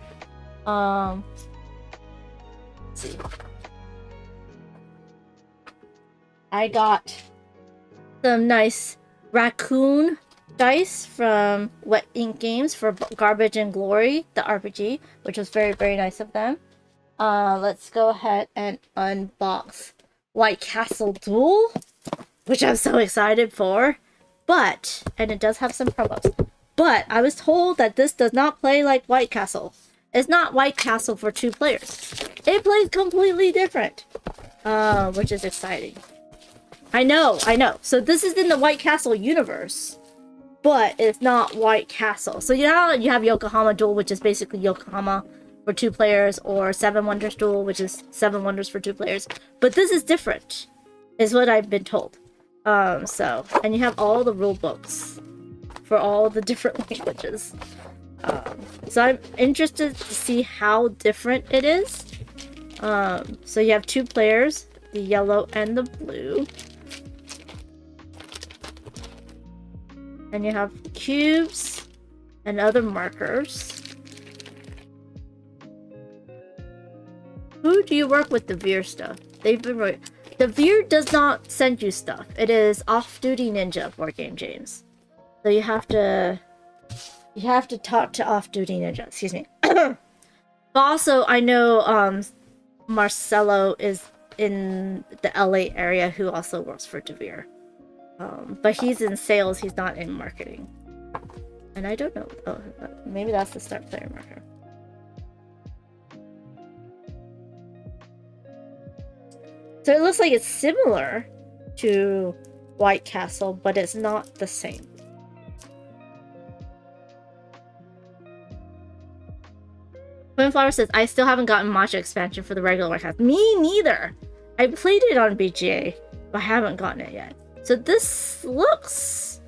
Let's see. I got some nice raccoon dice from Wet Ink Games for Garbage and Glory, the RPG, which was very, very nice of them. Let's go ahead and unbox White Castle Duel, which I'm so excited for. But, and it does have some promos, but I was told that this does not play like White Castle. It's not White Castle for 2 players. It plays completely different, which is exciting. I know. So this is in the White Castle universe, but it's not White Castle. So you know you have Yokohama Duel, which is basically Yokohama for 2 players, or 7 Wonders Duel, which is 7 Wonders for 2 players. But this is different, is what I've been told. So, and you have all the rule books for all the different languages. So I'm interested to see how different it is. So you have 2 players, the yellow and the blue. And you have cubes and other markers. Who do you work with the Veer stuff? They've been right. The Veer does not send you stuff. It is Off-Duty Ninja board game, James. So you have to talk to Off-Duty Ninja. Excuse me. But also, I know Marcelo is in the LA area who also works for Devere. But he's in sales. He's not in marketing. And I don't know. Oh, maybe that's the start player marker. So it looks like it's similar to White Castle, but it's not the same. Twinflower says, I still haven't gotten Matcha expansion for the regular White Castle. Me neither! I played it on BGA, but I haven't gotten it yet. So this looks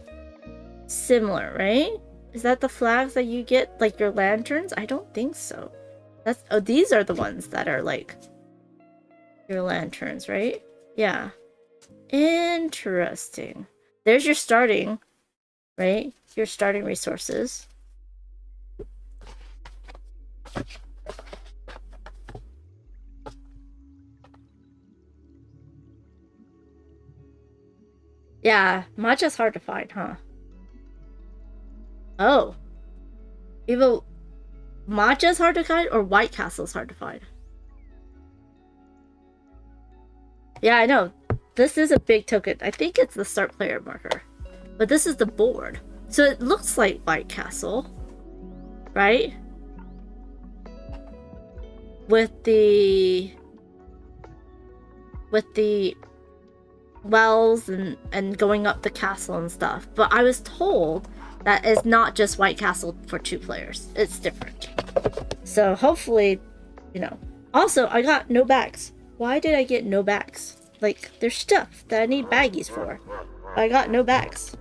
similar, right? Is that the flags that you get, like your lanterns? I don't think so. That's these are the ones that are like your lanterns, right? Yeah. Interesting. There's your starting, right? Your starting resources. Yeah, matcha's hard to find, huh? Oh. Either matcha's hard to find or White Castle's hard to find. Yeah, I know. This is a big token. I think it's the start player marker. But this is the board. So it looks like White Castle. Right? With the with the wells and going up the castle and stuff. But I was told that it's not just White Castle for 2 players. It's different. So hopefully, you know. Also, I got no bags. Why did I get no bags? Like, there's stuff that I need baggies for. But I got no bags.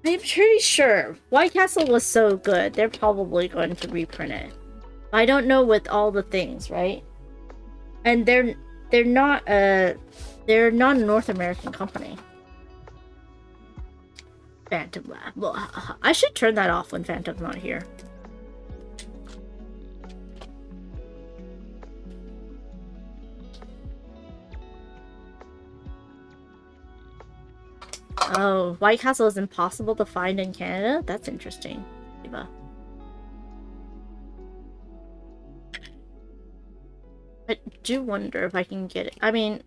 I'm pretty sure White Castle was so good, they're probably going to reprint it. I don't know with all the things, right? And they're not a North American company. Phantom Lab. Well, I should turn that off when Phantom's not here. Oh, White Castle is impossible to find in Canada? That's interesting. Eva. I do wonder if I can get it. I mean,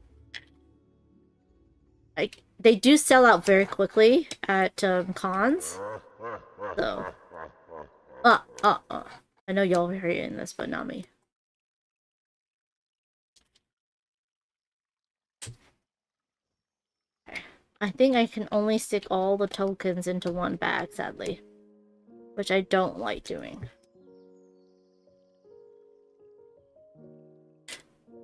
they do sell out very quickly at cons. So, I know y'all are hearing this, but not me. Okay. I think I can only stick all the tokens into one bag, sadly, which I don't like doing.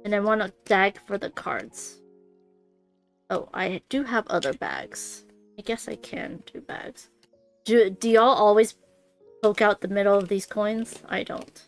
And I want a bag for the cards. Oh, I do have other bags. I guess I can do bags. Do y'all always poke out the middle of these coins? I don't.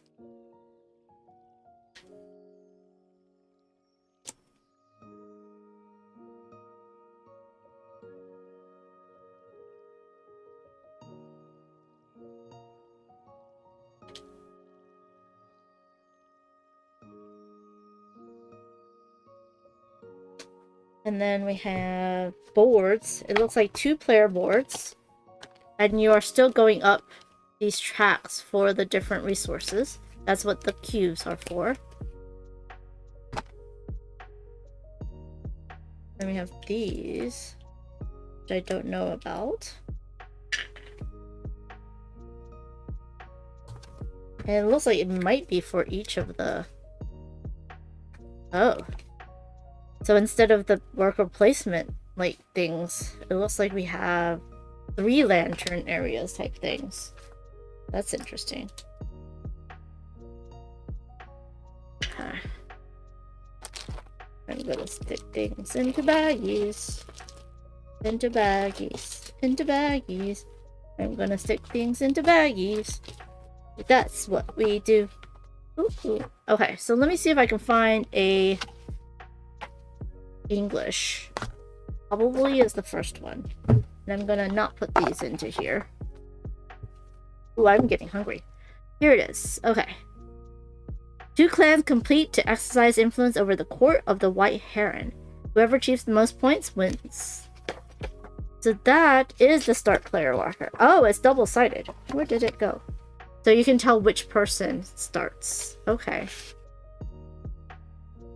And then we have boards. It looks like 2-player boards. And you are still going up these tracks for the different resources. That's what the cubes are for. Then we have these, which I don't know about. And it looks like it might be for each of the... Oh. So instead of the worker placement, like, things, it looks like we have 3 lantern areas type things. That's interesting. Okay. I'm gonna stick things into baggies. Into baggies. Into baggies. I'm gonna stick things into baggies. That's what we do. Ooh. Okay, so let me see if I can find a English. Probably is the first one. And I'm gonna not put these into here. Ooh, I'm getting hungry. Here it is. Okay. 2 clans complete to exercise influence over the court of the White Heron. Whoever achieves the most points wins. So that is the start player marker. Oh, it's double-sided. Where did it go? So you can tell which person starts. Okay.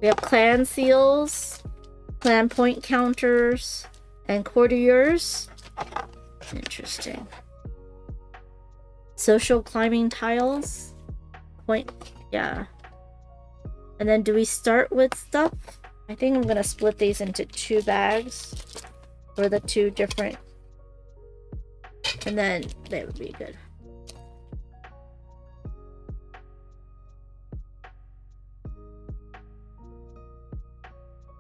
We have clan seals, clan point counters, and courtiers. Interesting. Social climbing tiles. Point, yeah. And then do we start with stuff? I think I'm gonna split these into 2 bags for the 2 different. And then they would be good.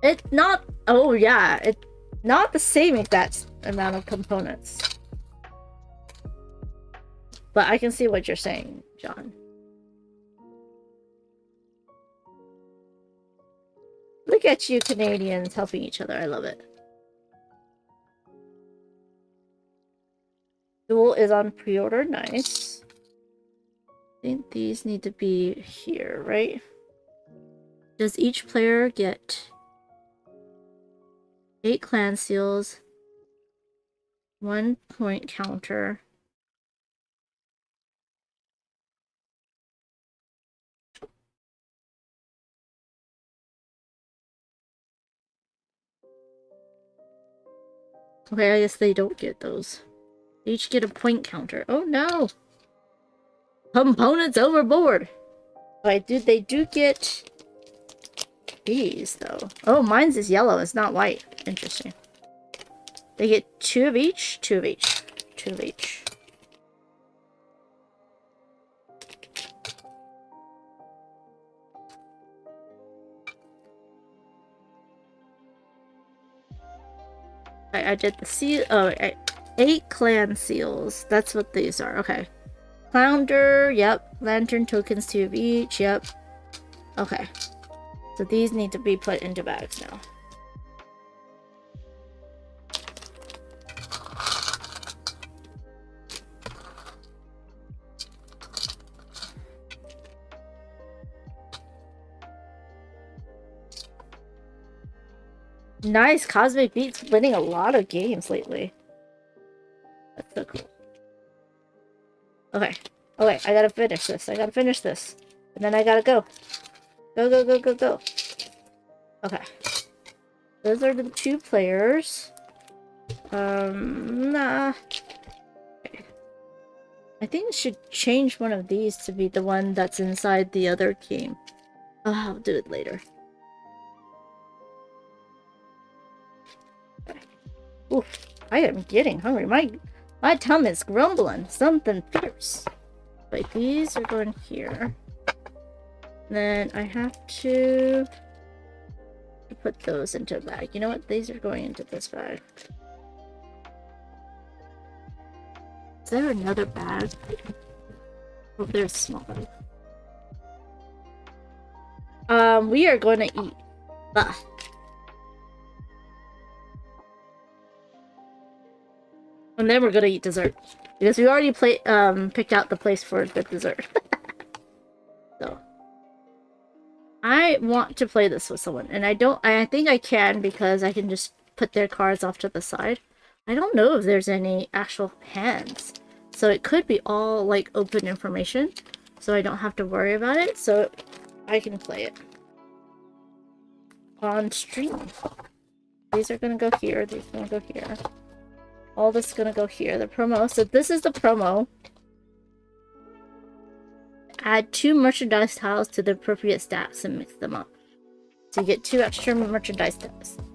It's not, oh yeah, it's not the same exact amount of components. But I can see what you're saying, John. Look at you Canadians helping each other, I love it. Duel is on pre-order, nice. I think these need to be here, right? Does each player get 8 clan seals, 1 point counter, okay, I guess they don't get those. They each get a point counter. Oh no! Components overboard! Wait, they do get these, though. Oh, mine's is yellow. It's not white. Interesting. They get 2 of each? 2 of each. 2 of each. I did the seal. Oh, 8 clan seals. That's what these are. Okay. Flounder. Yep. Lantern tokens, 2 of each. Yep. Okay. So these need to be put into bags now. Nice. Cosmic Beats winning a lot of games lately. That's so cool. Okay. Okay, I gotta finish this. I gotta finish this. And then I gotta go. Go, go, go, go, go. Okay. Those are the 2 players. Nah. Okay. I think I should change one of these to be the one that's inside the other game. Oh, I'll do it later. Okay. Oof. I am getting hungry. My tummy is grumbling. Something fierce. Like these are going here. Then I have to put those into a bag. You know what? These are going into this bag. Is there another bag? Oh, there's a small bag. We are going to eat. And then we're going to eat dessert. Because we already picked out the place for the dessert. So. I want to play this with someone, and I think I can because I can just put their cards off to the side. I don't know if there's any actual hands, so it could be all like open information, so I don't have to worry about it, so I can play it on stream. These are gonna go here, these are gonna go here. All this is gonna go here, the promo. So this is the promo. Add 2 merchandise tiles to the appropriate stats and mix them up. So you get 2 extra merchandise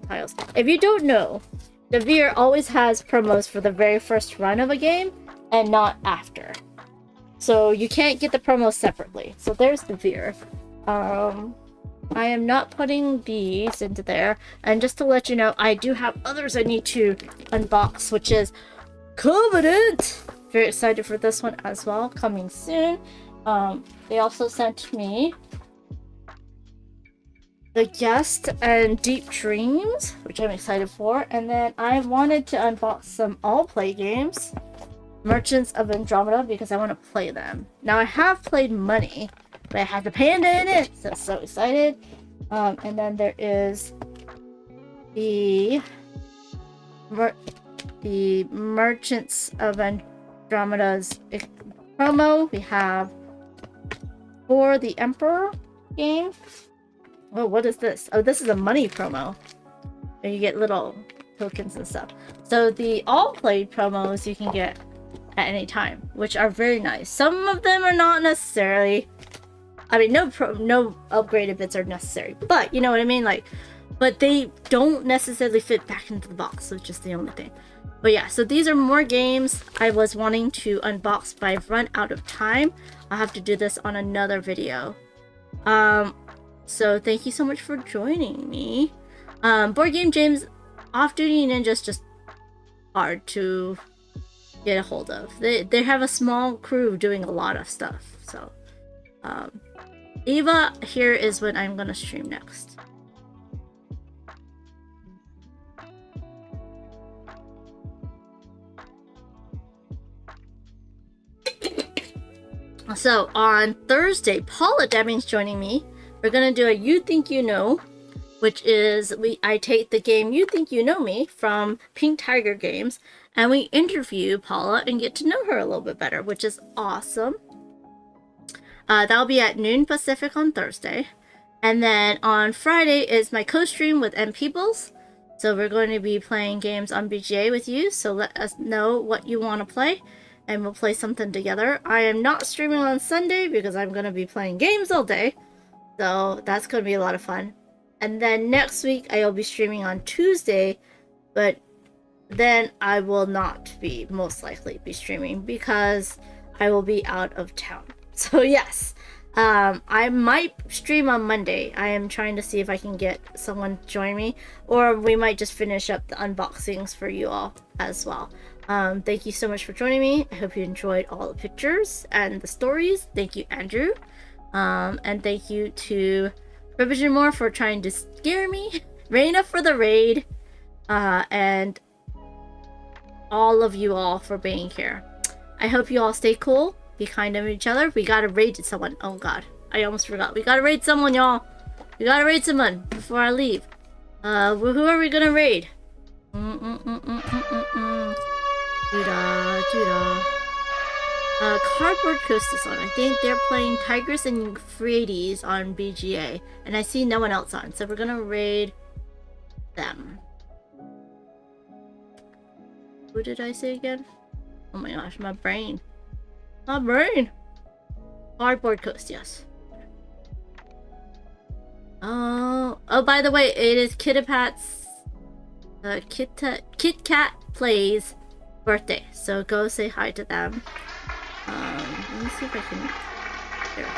tiles. If you don't know, the Veer always has promos for the very first run of a game and not after. So you can't get the promos separately. So there's the Veer. I am not putting these into there. And just to let you know, I do have others I need to unbox, which is Covenant! Very excited for this one as well, coming soon. They also sent me The Guest and Deep Dreams, which I'm excited for. And then I wanted to unbox some all-play games, Merchants of Andromeda, because I want to play them. Now I have played Money, but it has the panda in it, so excited. And then there is the Merchants of Andromeda's promo. We have for the Emperor game. Oh, what is this? Oh, this is a money promo. And you get little tokens and stuff. So the all-play promos you can get at any time, which are very nice. Some of them are not necessarily. I mean, no upgraded bits are necessary, but you know what I mean. Like, but they don't necessarily fit back into the box, which is the only thing. But yeah, so these are more games I was wanting to unbox, but I've run out of time. I'll have to do this on another video. So thank you so much for joining me. Board Game James, Off-Duty Ninja's just hard to get a hold of. They have a small crew doing a lot of stuff. So, Eva here is when I'm gonna stream next. So on Thursday, Paula Deming's joining me. We're gonna do a You Think You Know, which is I take the game You Think You Know Me from Pink Tiger Games, and we interview Paula and get to know her a little bit better, which is awesome. That'll be at noon Pacific on Thursday, and then on Friday is my co-stream with M Peoples. So we're going to be playing games on BGA with you. So let us know what you want to play, and we'll play something together. I am not streaming on Sunday because I'm going to be playing games all day. So that's going to be a lot of fun. And then next week I will be streaming on Tuesday, but then I will not be most likely be streaming because I will be out of town. So yes, I might stream on Monday. I am trying to see if I can get someone to join me, or we might just finish up the unboxings for you all as well. Thank you so much for joining me. I hope you enjoyed all the pictures and the stories. Thank you, Andrew. And thank you to Revision More for trying to scare me, Raina for the raid, and all of you all for being here. I hope you all stay cool. Be kind to each other. We gotta raid someone. Oh god, I almost forgot. We gotta raid someone, y'all. We gotta raid someone before I leave. Who are we gonna raid? Judah. Cardboard Coast is on. I think they're playing Tigris and Euphrates on BGA, and I see no one else on. So we're gonna raid them. Who did I say again? Oh my gosh, my brain. My brain! Cardboard Coast, yes. Oh, by the way, it is Kit Kat Plays birthday, so go say hi to them. Let me see if I can. There.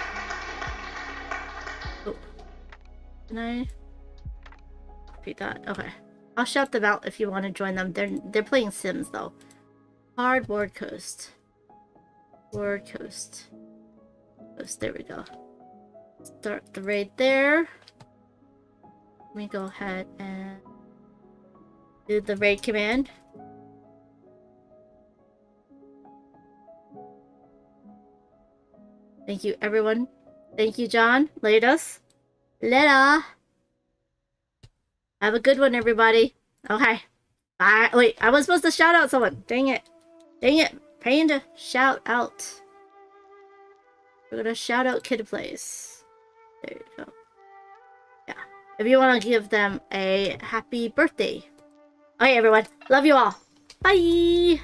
Oh, can I repeat that? Okay, I'll shout them out if you want to join them. They're playing Sims though. Cardboard Coast. Word Coast. There we go. Start the raid there. Let me go ahead and do the raid command. Thank you, everyone. Thank you, John. Later. Have a good one, everybody. Okay. Bye. Wait, I was supposed to shout out someone. Dang it. Panda, shout out. We're gonna shout out Kid Plays. There you go. Yeah. If you want to give them a happy birthday. Okay, everyone. Love you all. Bye.